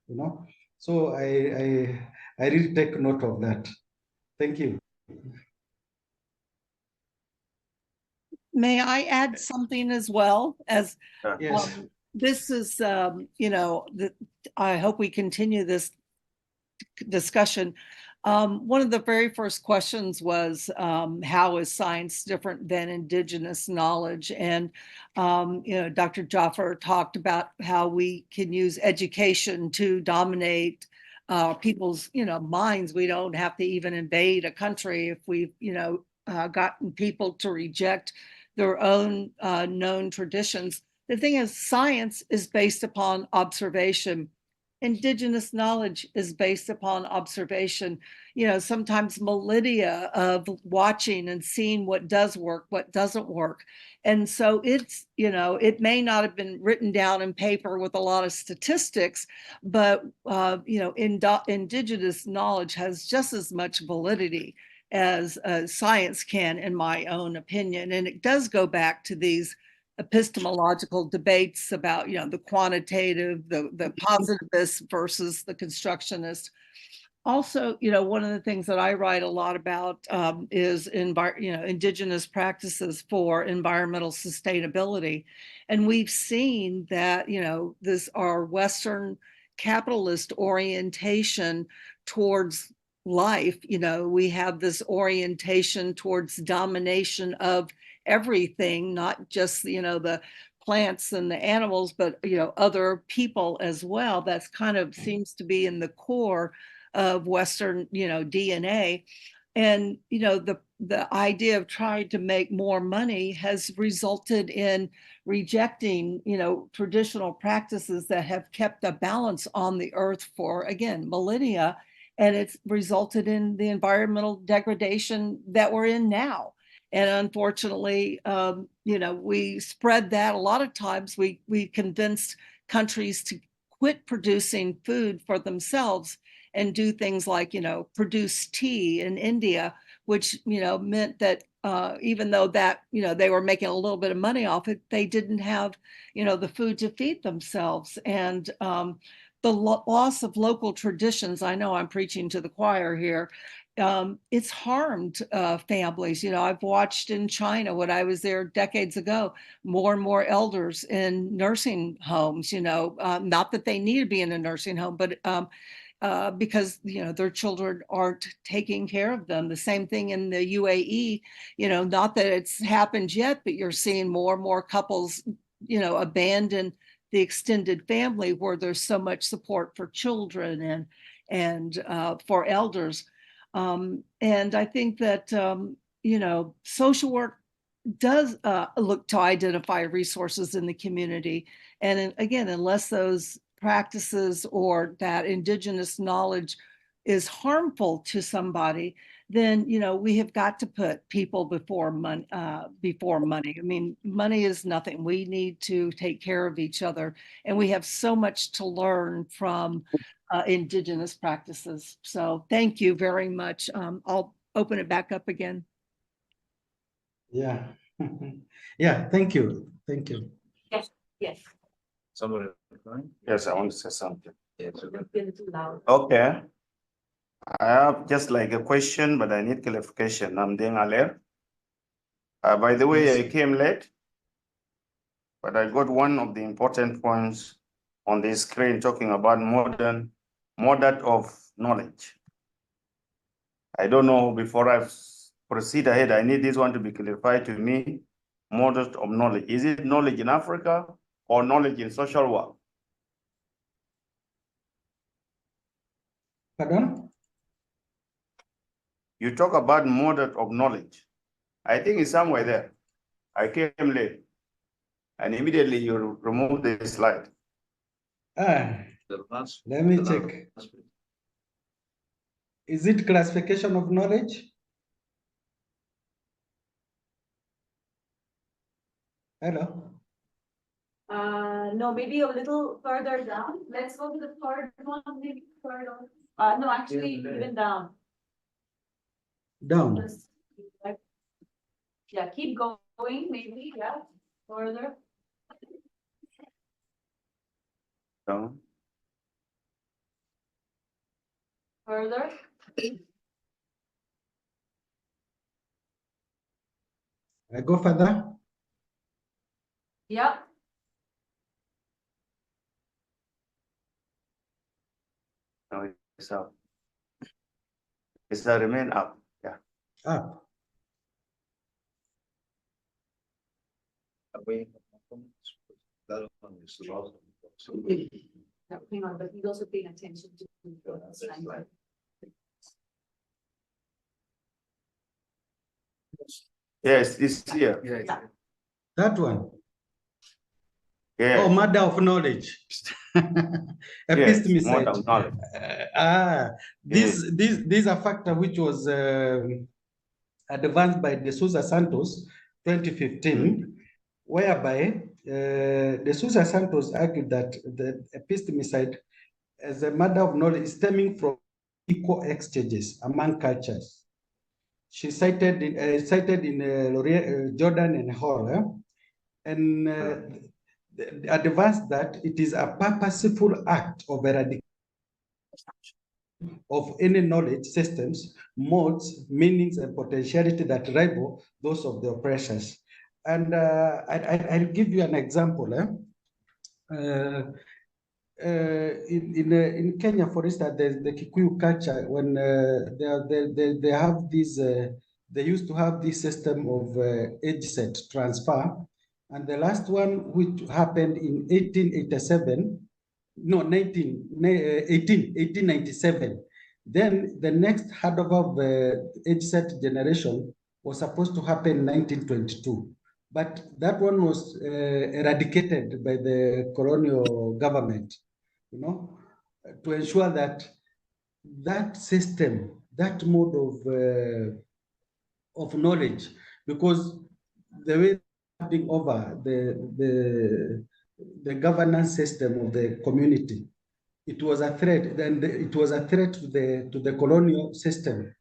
So I really take note of that. Thank you. May I add something as well? As Yes. this is, I hope we continue this discussion. One of the very first questions was, how is science different than indigenous knowledge? And, Dr. Jaffa talked about how we can use education to dominate people's, minds. We don't have to even invade a country if we've, gotten people to reject their own known traditions. The thing is, science is based upon observation. Indigenous knowledge is based upon observation, sometimes millennia of watching and seeing what does work, what doesn't work. And so it's, it may not have been written down in paper with a lot of statistics, but, indigenous knowledge has just as much validity as science can, in my own opinion. And it does go back to these epistemological debates about, the quantitative, the positivist versus the constructionist. Also, one of the things that I write a lot about is indigenous practices for environmental sustainability. And we've seen that, our Western capitalist orientation towards life, we have this orientation towards domination of everything, not just, the plants and the animals, but, other people as well. That's kind of seems to be in the core of Western, DNA. And, the idea of trying to make more money has resulted in rejecting, traditional practices that have kept a balance on the earth for, again, millennia. And it's resulted in the environmental degradation that we're in now. And unfortunately, we spread that. A lot of times we convinced countries to quit producing food for themselves and do things like, produce tea in India, which, meant that even though that, they were making a little bit of money off it, they didn't have, the food to feed themselves. And the loss of local traditions, I know I'm preaching to the choir here, it's harmed families. I've watched in China when I was there decades ago, more and more elders in nursing homes, not that they need to be in a nursing home, but because their children aren't taking care of them. The same thing in the UAE, not that it's happened yet, but you're seeing more and more couples, abandon the extended family where there's so much support for children and for elders. And I think that social work does look to identify resources in the community. And again, unless those practices or that indigenous knowledge is harmful to somebody, then we have got to put people before money. I mean, money is nothing. We need to take care of each other, and we have so much to learn from indigenous practices. So thank you very much. I'll open it back up again. Yeah. Yeah, thank you. Thank you. Yes, yes. Somebody? Yes, I want to say something. It's a little loud. Okay. I have just like a question, but I need clarification. I'm Njenga. By the way, I came late, but I got one of the important points on the screen talking about modern of knowledge. I don't know, before I proceed ahead, I need this one to be clarified to me. Modern of knowledge. Is it knowledge in Africa or knowledge in social work? Pardon? You talk about model of knowledge. I think it's somewhere there. I came late, and immediately you remove the slide. Let me check. Is it classification of knowledge? Hello? No, maybe a little further down. Let's go to the third one, maybe further. No, actually, even down. Down. Yeah, keep going, maybe, yeah, further. Down. Further. I go further. Yeah. No, it's up. It's the remain up. Yeah. Up. Hang on, but he's also paying attention to the slide. Yes, it's here. Yeah. That one. Yeah. Oh, matter of knowledge. Yes, model of knowledge. This a factor which was advanced by De Souza Santos 2015, whereby De Souza Santos argued that the epistemicide as a matter of knowledge is stemming from equal exchanges among cultures. She cited in Jordan and Hall, and advanced that it is a purposeful act of eradication of any knowledge systems, modes, meanings, and potentiality that rival those of the oppressors. And I'll give you an example. In Kenya, for instance, the Kikuyu culture, when they have this, they used to have this system of age set transfer. And the last one, which happened in 1897. Then the next handover of age set generation was supposed to happen in 1922. But that one was eradicated by the colonial government, to ensure that that system, that mode of knowledge, because the way being over the governance system of the community, it was a threat, and it was a threat to the colonial system.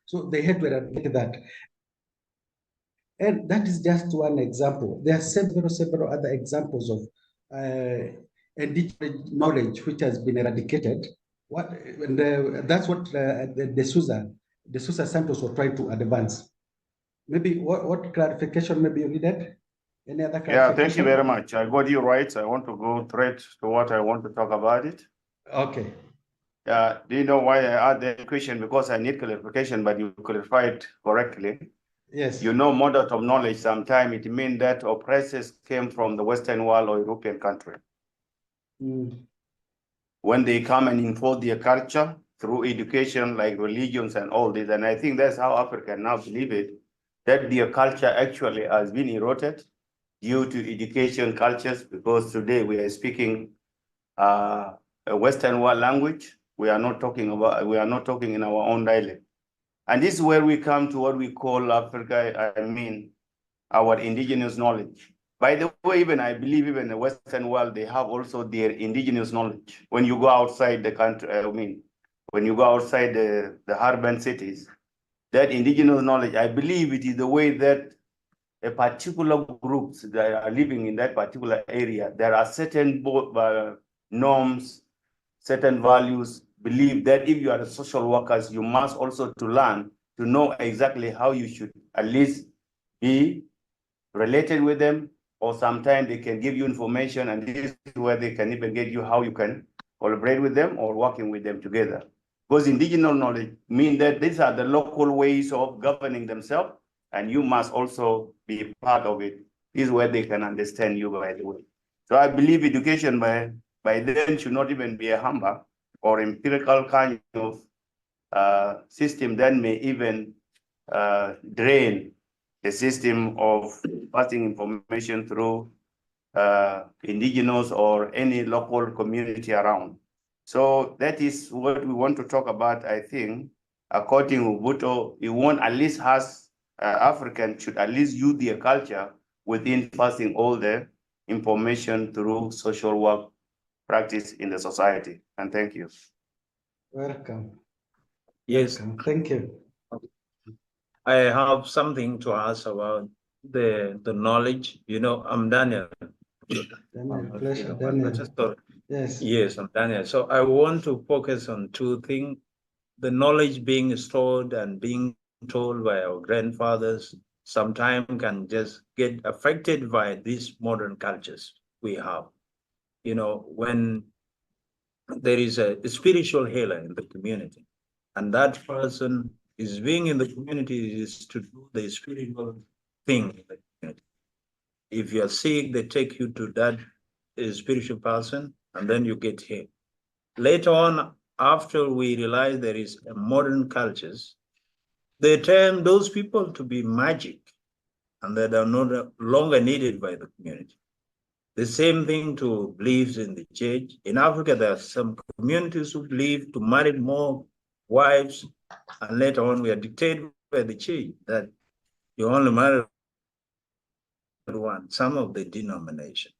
So they had to eradicate that. And that is just one example. There are several other examples of indigenous knowledge which has been eradicated. That's what the Sousa Santos were trying to advance. Maybe what clarification maybe you needed? Any other clarification? Yeah, thank you very much. I got you right. I want to go straight to what I want to talk about it. Okay. Do you know why I asked the question? Because I need clarification, but you clarified correctly. Yes. You know, model of knowledge, sometimes it means that oppressors came from the Western world or European country. Mm. When they come and impose their culture through education, like religions and all this, and I think that's how Africa now believe it, that their culture actually has been eroded due to education cultures, because today we are speaking a Western world language. We are not talking in our own dialect. And this is where we come to what we call Africa, our indigenous knowledge. By the way, even I believe even in the Western world, they have also their indigenous knowledge. When you go outside the country, when you go outside the urban cities, that indigenous knowledge, I believe it is the way that a particular groups that are living in that particular area, there are certain norms, certain values, believe that if you are a social workers, you must also to learn to know exactly how you should at least be related with them, or sometimes they can give you information, and this is where they can even get you how you can collaborate with them or working with them together. Because indigenous knowledge means that these are the local ways of governing themselves, and you must also be part of it. This is where they can understand you, by the way. So I believe education by then should not even be a humble or empirical kind of system that may even drain the system of passing information through indigenous or any local community around. So that is what we want to talk about. I think, according to Buto, you want at least us Africans should at least use their culture within passing all the information through social work practice in the society. And thank you. Welcome. Yes. Welcome. Thank you. I have something to ask about the knowledge. You know, I'm Daniel. Daniel, pleasure, Daniel. Yes. Yes, I'm Daniel. So I want to focus on two things: the knowledge being stored and being told by our grandfathers sometimes can just get affected by these modern cultures we have. You know, when there is a spiritual healer in the community, and that person is being in the community is to do the spiritual thing in the community. If you are sick, they take you to that spiritual person, and then you get healed. Later on, after we realize there is a modern cultures, they term those people to be magic, and that are no longer needed by the community. The same thing to beliefs in the church. In Africa, there are some communities who believe to marry more wives, and later on we are dictated by the church that you only marry one, some of the denomination.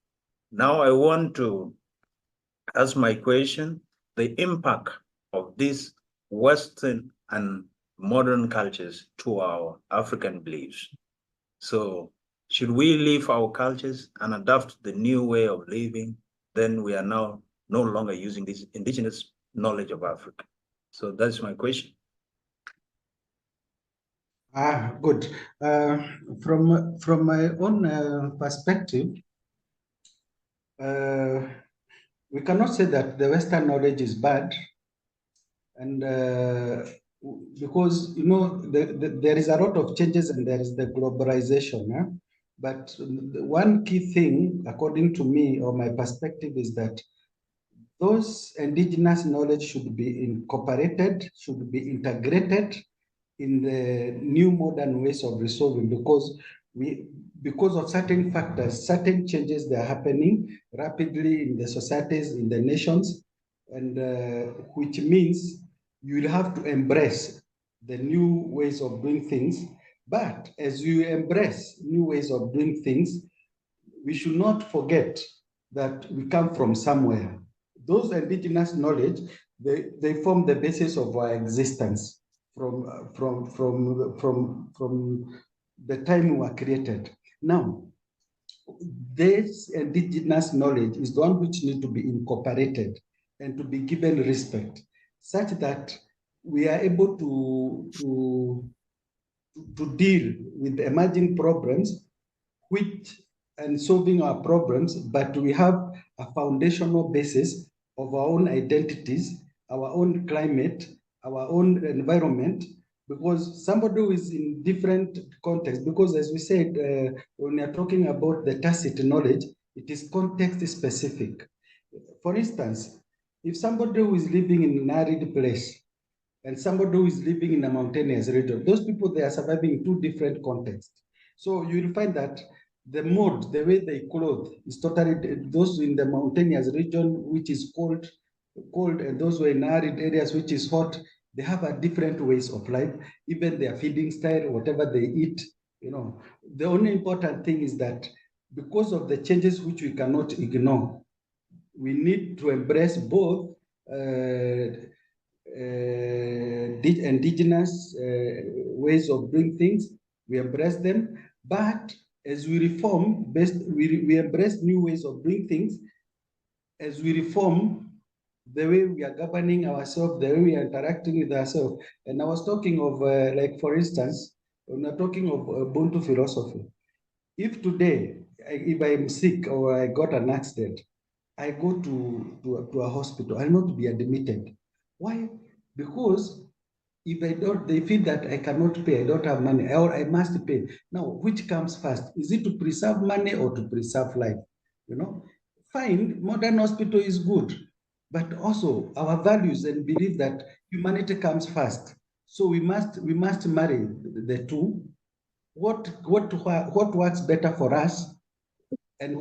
Now I want to ask my question, the impact of these Western and modern cultures to our African beliefs. So should we leave our cultures and adopt the new way of living? Then we are now no longer using this indigenous knowledge of Africa. So that's my question. Good. From my own perspective, we cannot say that the Western knowledge is bad, and because there is a lot of changes and there is the globalization. But one key thing, according to me or my perspective, is that those indigenous knowledge should be incorporated, should be integrated in the new modern ways of resolving, because of certain factors, certain changes that are happening rapidly in the societies, in the nations, and which means you'll have to embrace the new ways of doing things. But as you embrace new ways of doing things, we should not forget that we come from somewhere. those indigenous knowledge, they form the basis of our existence from the time we were created. Now, this indigenous knowledge is the one which needs to be incorporated and to be given respect, such that we are able to deal with emerging problems and solving our problems, but we have a foundational basis of our own identities, our own climate, our own environment, because somebody who is in different context, because as we said, when we are talking about the tacit knowledge, it is context specific. For instance, if somebody who is living in an arid place and somebody who is living in a mountainous region, those people, they are surviving in two different contexts. So you will find that the mode, the way they clothe is totally, those in the mountainous region, which is cold, and those who are in arid areas, which is hot, they have a different ways of life, even their feeding style, whatever they eat, you know. The only important thing is that because of the changes which we cannot ignore, we need to embrace both indigenous ways of doing things. We embrace them, but as we reform, we embrace new ways of doing things. As we reform the way we are governing ourselves, the way we are interacting with ourselves. And I was talking of, like, for instance, when we're talking of Ubuntu philosophy. If today, if I'm sick or I got an accident, I go to a hospital, I'll not be admitted. Why? Because if I don't, they feel that I cannot pay, I don't have money, or I must pay. Now, which comes first? Is it to preserve money or to preserve life? You know, fine, modern hospital is good, but also our values and belief that humanity comes first. So we must marry the two. What works better for us, and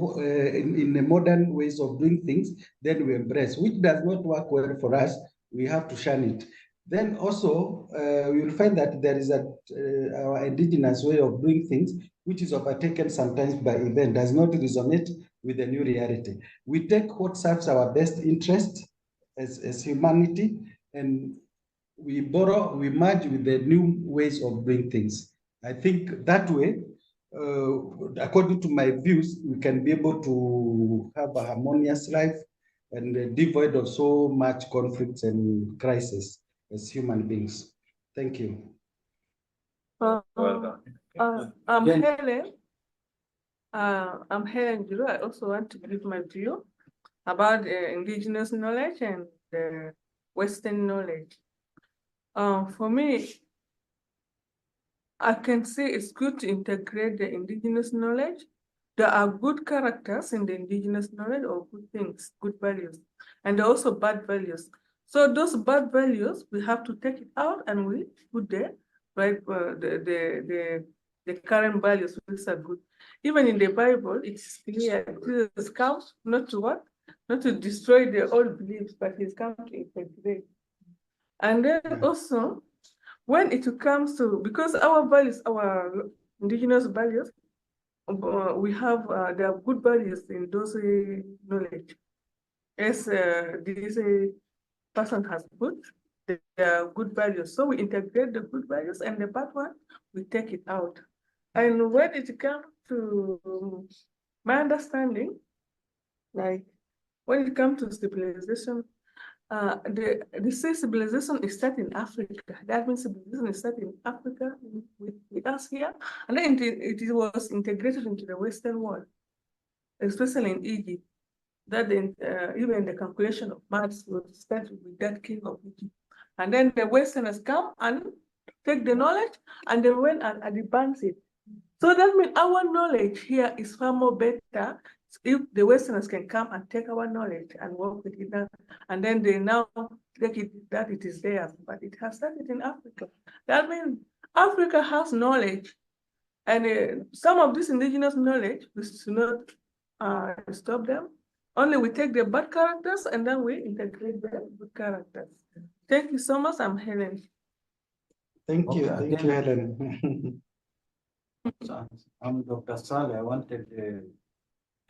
in the modern ways of doing things, then we embrace. Which does not work well for us, we have to shun it. Then also, we will find that there is our indigenous way of doing things, which is overtaken sometimes by event, does not resonate with the new reality. We take what serves our best interest as humanity, and we merge with the new ways of doing things. I think that way, according to my views, we can be able to have a harmonious life and devoid of so much conflicts and crisis as human beings. Thank you. I'm Helen. I'm Helen Juru. I also want to give my view about indigenous knowledge and Western knowledge. For me, I can say it's good to integrate the indigenous knowledge. There are good characters in the indigenous knowledge, or good things, good values, and also bad values. So those bad values, we have to take it out and we put there, right? The current values, which are good. Even in the Bible, it's clear Jesus comes not to what? Not to destroy the old beliefs, but he's come to integrate. And then also, when it comes to, because our values, our indigenous values, we have, there are good values in those knowledge. As this person has put, there are good values. So we integrate the good values, and the bad one, we take it out. And when it comes to my understanding, like when it comes to civilization, the civilization is set in Africa. That means civilization is set in Africa with us here, and then it was integrated into the Western world, especially in Egypt. That even the calculation of maths was started with that king of Egypt, and then the Westerners come and take the knowledge and they went and advance it. So that means our knowledge here is far more better if the Westerners can come and take our knowledge and work with it, and then they now take it that it is theirs, but it has started in Africa. That means Africa has knowledge, and some of this indigenous knowledge, we should not stop them. Only we take the bad characters and then we integrate the good characters. Thank you so much. I'm Helen. Thank you, Helen. So, I'm Dr. Saleh. I wanted to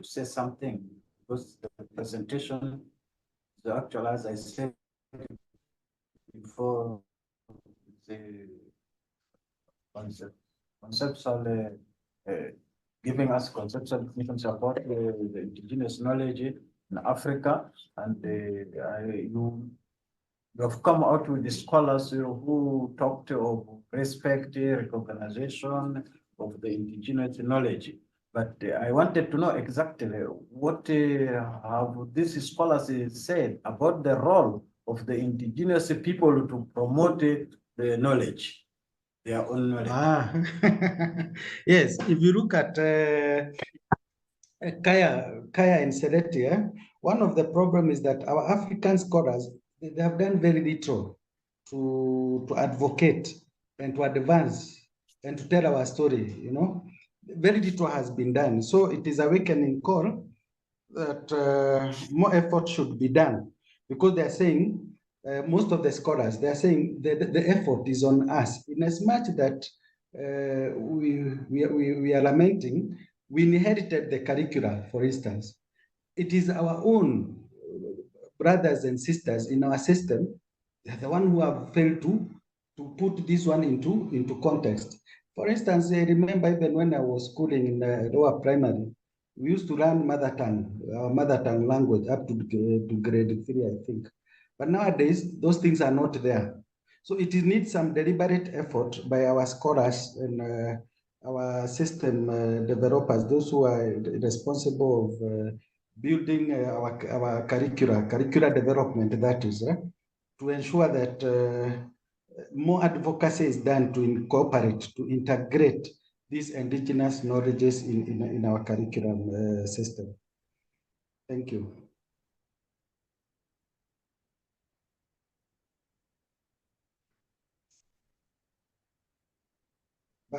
say something because the presentation is actually, as I said before, the conceptual giving us conceptual information about the indigenous knowledge in Africa, and you have come out with the scholars who talked of respect, recognition of the indigenous knowledge. But I wanted to know exactly what have these scholars said about the role of the indigenous people to promote the knowledge, their own knowledge. Yes, if you look at Kaya and Seletia, one of the problems is that our African scholars, they have done very little to advocate and to advance and to tell our story, you know. Very little has been done. So it is a awakening call that more effort should be done, because they're saying, most of the scholars, they're saying the effort is on us, in as much that we are lamenting, we inherited the curricula, for instance. It is our own brothers and sisters in our system, they're the one who have failed to put this one into context. For instance, I remember even when I was schooling in the lower primary, we used to learn mother tongue language up to grade 3, I think. But nowadays, those things are not there. So it needs some deliberate effort by our scholars and our system developers, those who are responsible of building our curricular development, that is, to ensure that more advocacy is done to incorporate, to integrate these indigenous knowledges in our curriculum system. Thank you.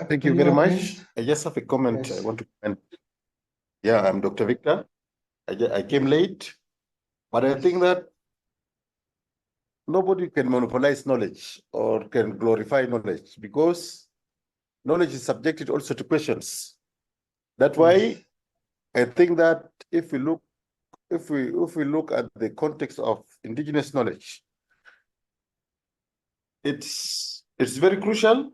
Thank you very much. I just have a comment. Yes. I want to comment. Yeah, I'm Dr. Victor. I came late, but I think that nobody can monopolize knowledge or can glorify knowledge, because knowledge is subjected also to questions. That's why I think that if we look at the context of indigenous knowledge, it's very crucial,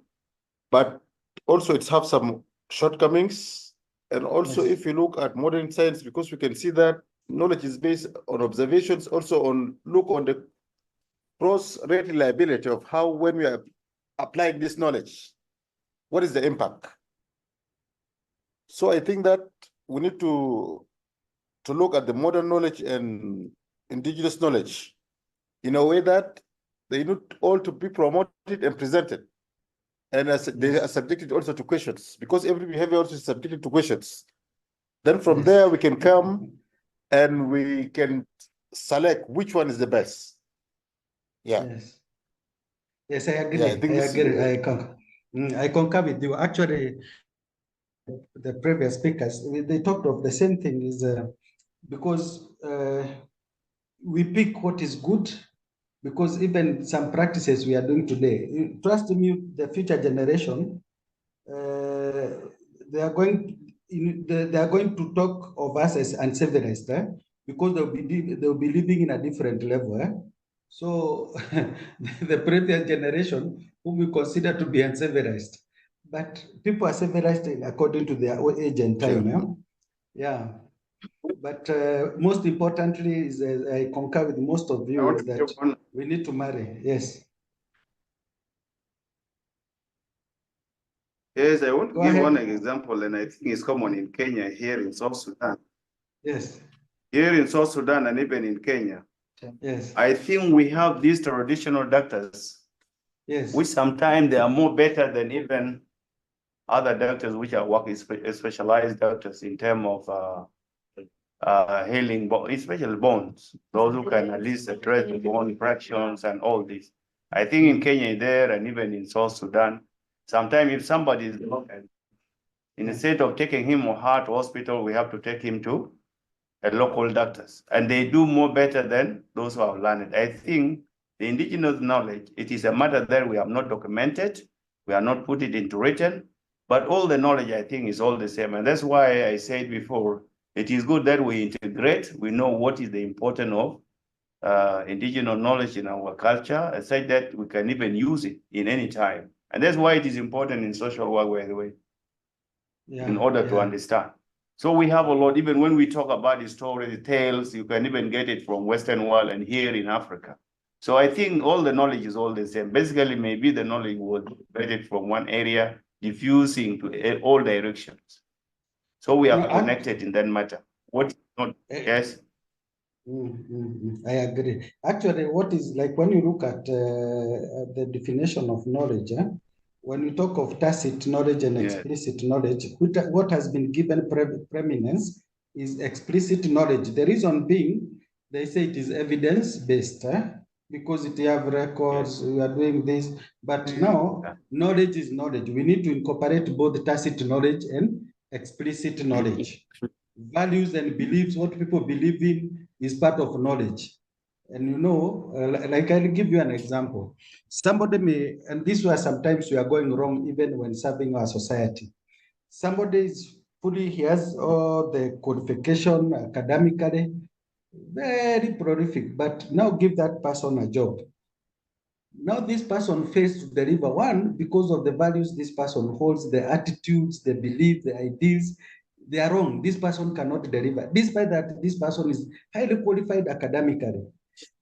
but also it has some shortcomings. And also, yes, if you look at modern science, because we can see that knowledge is based on observations, also on the cross reliability of how, when we are applying this knowledge, what is the impact? So I think that we need to look at the modern knowledge and indigenous knowledge in a way that they need all to be promoted and presented. And as they are subjected also to questions, because every behavior also is subjected to questions. Then from there we can come and we can select which one is the best. Yeah. Yes, I agree. Yeah, I concur with you. Actually, the previous speakers, they talked of the same thing, is because we pick what is good, because even some practices we are doing today, trust me, the future generation, they are going to talk of us as uncivilized, because they'll be living in a different level. So the previous generation, whom we consider to be uncivilized, but people are civilized according to their own age and time. Yeah. But most importantly, is I concur with most of you, is that we need to marry. Yes. Yes, I want to give one example, and I think it's common in Kenya, here in South Sudan. Yes. Here in South Sudan and even in Kenya. Yes. I think we have these traditional doctors. Yes. Which sometimes they are more better than even other doctors which are working, specialized doctors in terms of healing, especially bones. Those who can at least address the bone fractures and all this. I think in Kenya there and even in South Sudan, sometimes if somebody is broken, instead of taking him or her to hospital, we have to take him to a local doctors, and they do more better than those who have learned. I think the indigenous knowledge, it is a matter that we have not documented, we have not put it into written, but all the knowledge, I think, is all the same. And that's why I said before, it is good that we integrate, we know what is the importance of indigenous knowledge in our culture, such that we can even use it in any time. And that's why it is important in social work, by the way, in order to understand. So we have a lot, even when we talk about the story, the tales, you can even get it from Western world and here in Africa. So I think all the knowledge is all the same. Basically, maybe the knowledge was created from one area, diffusing to all directions. So we are connected in that matter. What not, yes? I agree. Actually, what is like when you look at the definition of knowledge, when you talk of tacit knowledge and explicit knowledge, what has been given preeminence is explicit knowledge. The reason being, they say it is evidence-based, because it have records, we are doing this. But now, knowledge is knowledge. We need to incorporate both tacit knowledge and explicit knowledge. Values and beliefs, what people believe in is part of knowledge. And you know, like I'll give you an example. Somebody may, and this was sometimes we are going wrong even when serving our society. Somebody is fully, he has all the qualification academically, very prolific, but now give that person a job. Now this person fails to deliver one because of the values this person holds, the attitudes, the beliefs, the ideals. They are wrong. This person cannot deliver. Despite that, this person is highly qualified academically.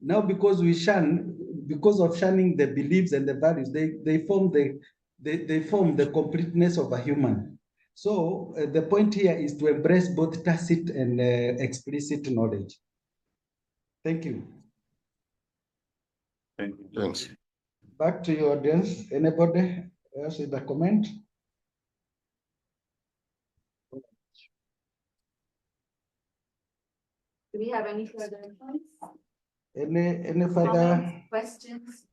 Now, because we shun, because of shunning the beliefs and the values, they form the completeness of a human. So the point here is to embrace both tacit and explicit knowledge. Thank you. Thank you. Thanks. Back to your audience. Anybody else with a comment? Do we have any further points? Any further Comments, questions?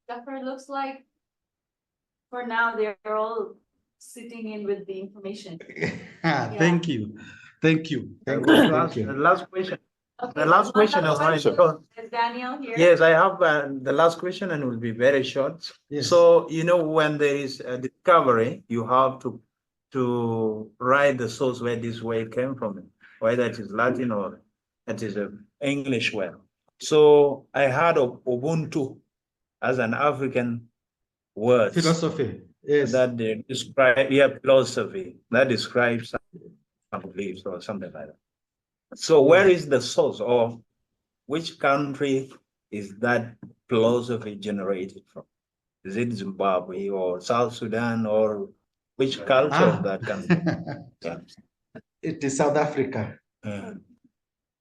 Jaffa, looks like for now they're all sitting in with the information. Thank you. Thank you. Thank I you. want to Thank ask you. the last question. Okay, The last one question last is mine. question. Is Daniel here? Yes, I have the last question and it will be very short. Yes. So, you know, when there is a discovery, you have to write the source where this word came from, whether it is Latin or it is an English word. So I heard of Ubuntu as an African word. Philosophy. Yes. That they describe, philosophy that describes some beliefs or something like that. So where is the source, or which country is that philosophy generated from? Is it Zimbabwe or South Sudan, or which culture of that country? Yeah. It is South Africa.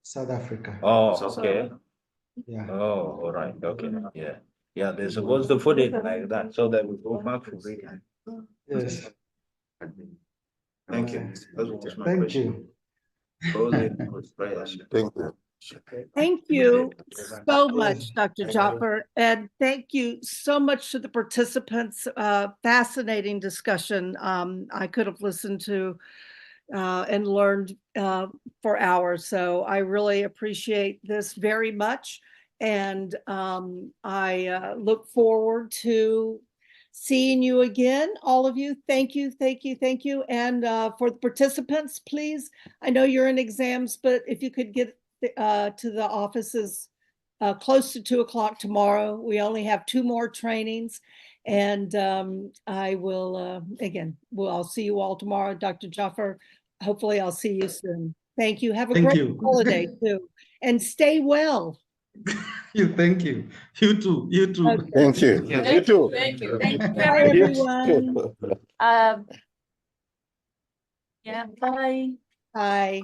South Africa. Oh, okay. Yeah. Oh, all right. Okay. Yeah. Yeah, they're supposed to put it like that so that we go back to read. Yes. Thank you. That was my Thank question. Thank you. Thank you so much, Dr. Jaffa, and thank you so much to the participants. Fascinating discussion. I could have listened to and learned for hours. So I really appreciate this very much. And I look forward to seeing you again, all of you. Thank you, thank you, thank you. And for the participants, please, I know you're in exams, but if you could get to the offices close to 2 o'clock tomorrow. We only have 2 more trainings. And I will, again, I'll see you all tomorrow. Dr. Jaffa, hopefully I'll see you soon. Thank you. Have a great holiday too. And stay well. Thank you. You too. You too. Okay. Thank you. Thank You too. Thank you. Thank you. Bye, everyone. Yeah, bye. Bye.